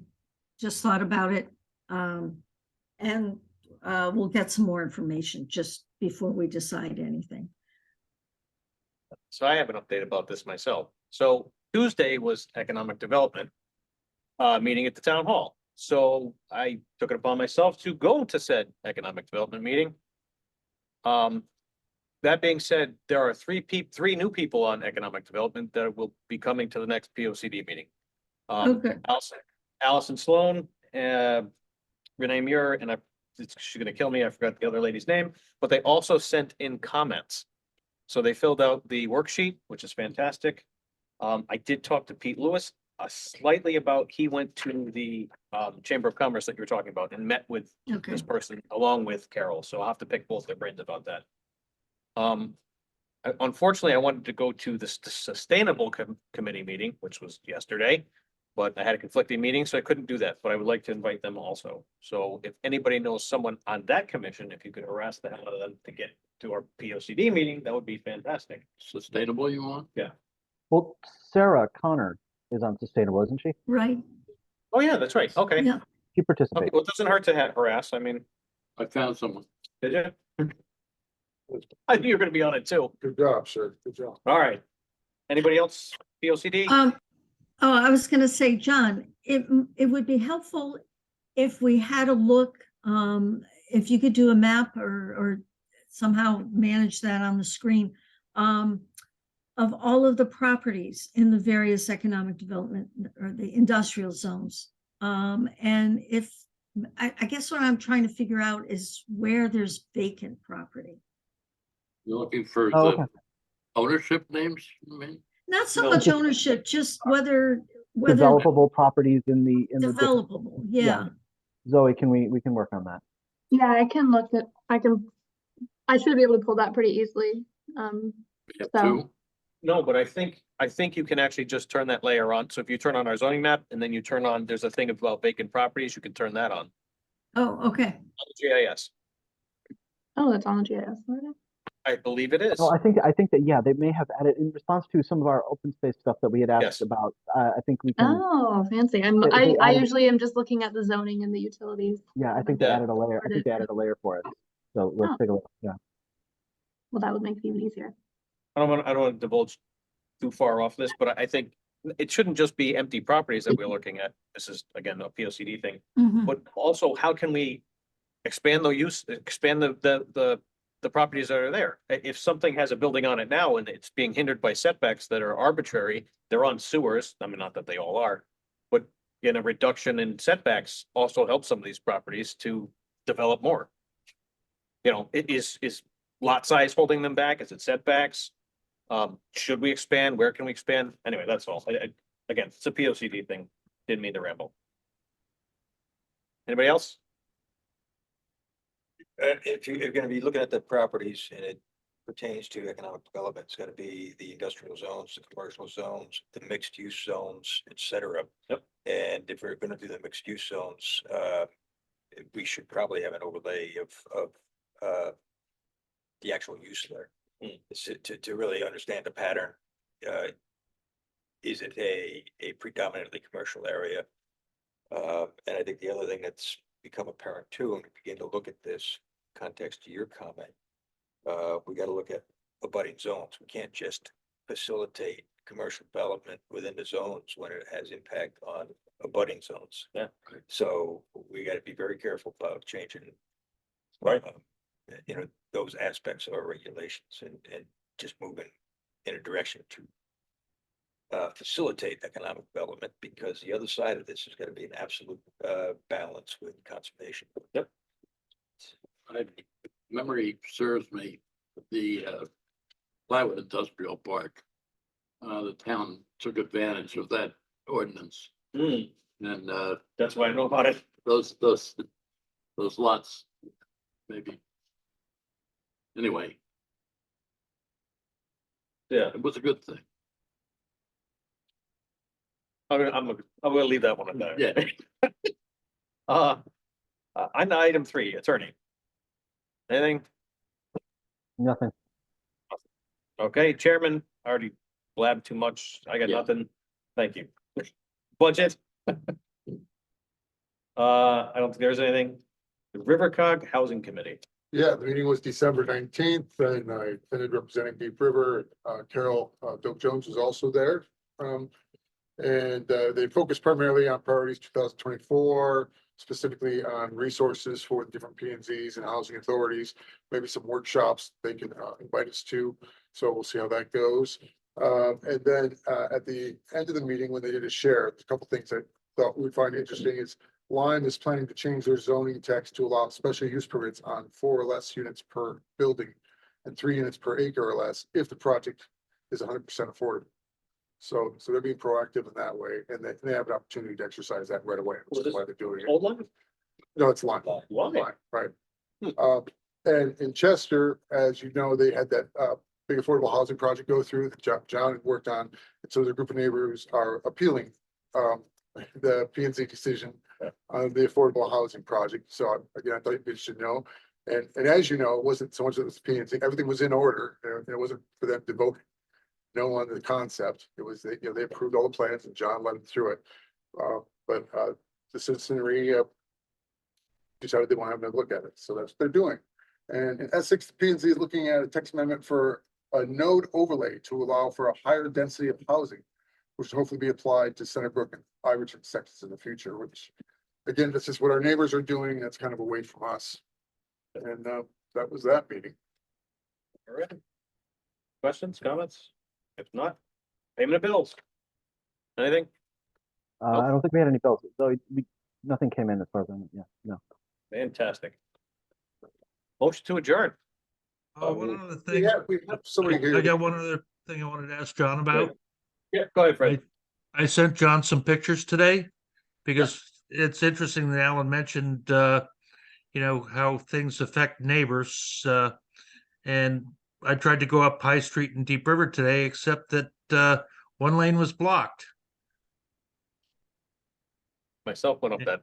just thought about it. And we'll get some more information just before we decide anything. So I have an update about this myself. So Tuesday was economic development meeting at the town hall. So I took it upon myself to go to said economic development meeting. that being said, there are three new people on economic development that will be coming to the next P O C D meeting. Okay. Allison Sloan, Renee Muir, and she's gonna kill me, I forgot the other lady's name, but they also sent in comments. So they filled out the worksheet, which is fantastic. I did talk to Pete Lewis, slightly about, he went to the, Chamber of Commerce that you were talking about and met with Okay. this person along with Carol, so I'll have to pick both their brains about that. Unfortunately, I wanted to go to the Sustainable Committee meeting, which was yesterday. But I had a conflicting meeting, so I couldn't do that, but I would like to invite them also. So if anybody knows someone on that commission, if you could harass the hell out of them to get to our P O C D meeting, that would be fantastic. Sustainable you want? Well, Sarah Connor is on Sustainable, isn't she? Right, Oh, yeah, that's right. Okay. yeah. She Okay, participates. well, it doesn't hurt to harass. I mean, I found someone. did you? I knew you were gonna be on it too. Good job, sir. Good job. All right. Anybody else? P O C D? Oh, I was gonna say, John, it would be helpful if we had a look, if you could do a map or somehow manage that on the screen, of all of the properties in the various economic development or the industrial zones. And if, I guess what I'm trying to figure out is where there's vacant property. You're looking for Oh, the okay. ownership names, I mean? Not so No. much ownership, just whether whether Developable properties in the different- developable, yeah. Zoe, we can work on that. Yeah, I should be able to pull that pretty easily. We have So- two. No, but I think you can actually just turn that layer on. So if you turn on our zoning map and then you turn on, there's a thing about vacant properties, you can turn that on. Oh, okay. On the GIS. Oh, it's on the GIS. already? I believe it is. No, I think that, yeah, they may have added in response to some of our open space stuff that we had Yes. asked about. I think we can, Oh, fancy. They I added- usually am just looking at the zoning and the utilities. yeah, I think they Yeah. added a layer. I think they added a layer for it. So let's Oh. take a look. Yeah. Well, that would make it even easier. I don't want to divulge too far off this, but I think it shouldn't just be empty properties that we're looking at. This is, again, a P O C D thing. Mhm. But also, how can we expand the properties that are there? If something has a building on it now and it's being hindered by setbacks that are arbitrary, they're on sewers, I mean, not that they all are. But again, a reduction in setbacks also helps some of these properties to develop more. You know, it is lot size holding them back? Is it setbacks? Should we expand? Where can we expand? Anyway, that's all. Again, it's a P O C D thing. Didn't mean to ramble. Anybody else? If you're gonna be looking at the properties and it pertains to economic development, it's gotta be the industrial zones, the commercial zones, the mixed use zones, et cetera. Yep. And if we're gonna do the mixed use zones, we should probably have an overlay of the actual use there. To really understand the pattern. Is it a predominantly commercial area? And I think the other thing that's become apparent too, and we begin to look at this context to your comment, we gotta look at abutting zones. We can't just facilitate commercial development within the zones when it has impact on abutting zones. Yeah. So we gotta be very careful about changing. Right. You know, those aspects of our regulations and just moving in a direction to facilitate economic development, because the other side of this is gonna be an absolute balance with conservation. Yep. Memory serves me, the Plywood Industrial Park. The town took advantage of that ordinance and That's why I know about it. those lots, maybe. Anyway, Yeah, it was a good thing. I'm gonna leave that one at that. Yeah. On item 3, attorney. Anything? Nothing. Okay, chairman, I already blabbed too much. I got Yeah. nothing. Thank you. Budget. I don't think there's anything. The Rivercog Housing Committee. Yeah, the meeting was December 19th, and I attended representing Deep River. Carol, Doak Jones was also there. And they focused primarily on priorities 2024, specifically on resources for the different P and Zs and housing authorities, maybe some workshops they can invite us to. So we'll see how that goes. And then at the end of the meeting, when they did a share, a couple things I thought we'd find interesting is Lime is planning to change their zoning text to allow special use permits on 4 or less units per building and 3 units per acre or less if the project is 100% affordable. So they're being proactive in that way, and they have an opportunity to exercise that right away, which is why they're doing it. Old line? No, it's Lime. Why? Lime, right. And in Chester, as you know, they had that big affordable housing project go through that John had worked on. And so the group of neighbors are appealing the P and Z decision on the affordable housing project. So again, I thought you should know. And as you know, it wasn't so much that it was P and Z, everything was in order. And it wasn't for them to vote no on the concept. It was, they approved all the plans and John led them through it. But the citizenry decided they want to have another look at it. So that's what they're doing. And in Essex, the P and Z is looking at a text amendment for a node overlay to allow for a higher density of housing, which will hopefully be applied to Centerbrook and Iverton sections in the future, which again, this is what our neighbors are doing. That's kind of away from us. And that was that meeting. All right. Questions, comments? If not, payment of bills. Anything? I don't think we had any bills, so nothing came in as far as I know. Yeah, no. Fantastic. Motion to adjourn. One other thing, We have somebody I here. got one other thing I wanted to ask John about. Yeah, go ahead, Fred. I sent John some pictures today because it's interesting that Alan mentioned, how things affect neighbors. And I tried to go up High Street in Deep River today, except that one lane was blocked. Myself went up that.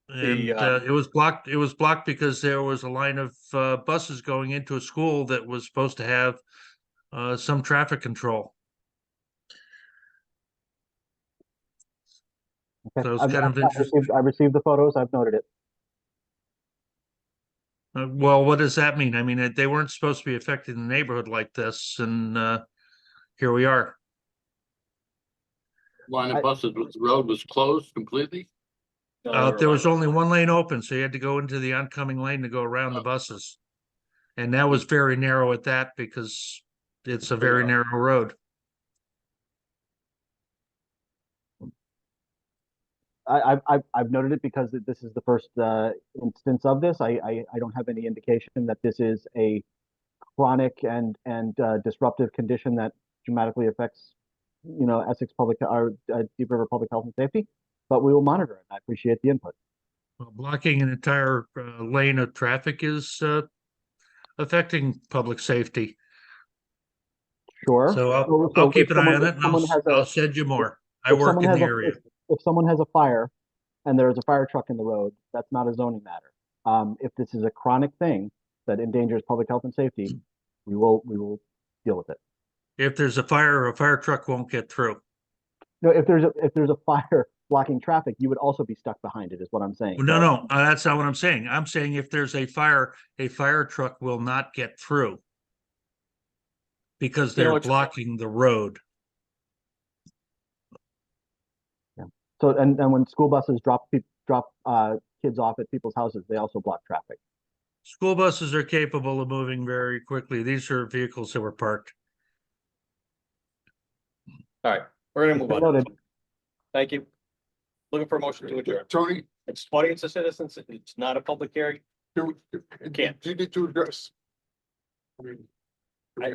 And it was blocked because there was a line of buses going into a school that was supposed to have some traffic control. Okay. So it's kind of interesting. I received the photos. I've noted it. Well, what does that mean? I mean, they weren't supposed to be affecting the neighborhood like this, and here we are. Line of buses, the road was closed completely? There was only one lane open, so you had to go into the oncoming lane to go around the buses. And that was very narrow at that because it's a very narrow road. I've noted it because this is the first instance of this. I don't have any indication that this is a chronic and disruptive condition that dramatically affects, Essex public or Deep River public health and safety. But we will monitor it. I appreciate the input. Well, blocking an entire lane of traffic is affecting public safety. Sure. So I'll keep an eye on it, and I'll send you more. I work in the area. If someone has a fire and there's a fire truck in the road, that's not a zoning matter. If this is a chronic thing that endangers public health and safety, we will deal with it. If there's a fire truck won't get through. No, if there's a fire blocking traffic, you would also be stuck behind it, is what I'm saying. No, that's not what I'm saying. I'm saying if there's a fire truck will not get through because they're blocking the road. Yeah. So, and when school buses drop kids off at people's houses, they also block traffic. School buses are capable of moving very quickly. These are vehicles that were parked. All right, we're gonna move on. Noted. Thank you. Looking for a motion to adjourn. Tony, It's audience of citizens. It's not a public hearing. Can't. you need to address. I mean, I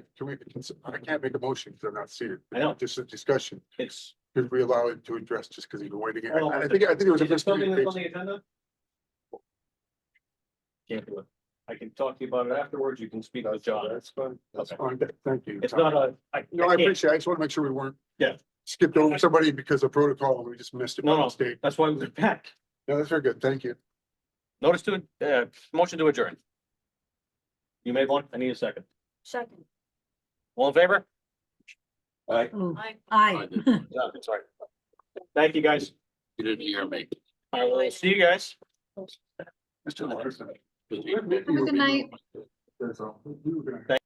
can't make a motion because I'm not seated. I know. Just a discussion. It's. Could we allow it to address just because he's been waiting? Oh, I think it was a Is there something that's on miscommunication. the agenda? Can't do it. I can talk to you about it afterwards. You can speak with John. That's fine. That's Okay. fine. Thank you. It's not a. No, I can't. appreciate it. I just want to make sure we weren't. Yeah. Skipped over somebody because of protocol and we just missed it by No. mistake. That's why we went back. No, that's very good. Thank you. Notice to, motion to adjourn. You made one? I need a second. Second. All in favor? Oh, I aye. Yeah, sorry. Thank you, guys. You didn't hear me. I will see you guys. Mr. Larson. Have a good night. That's all. We were gonna-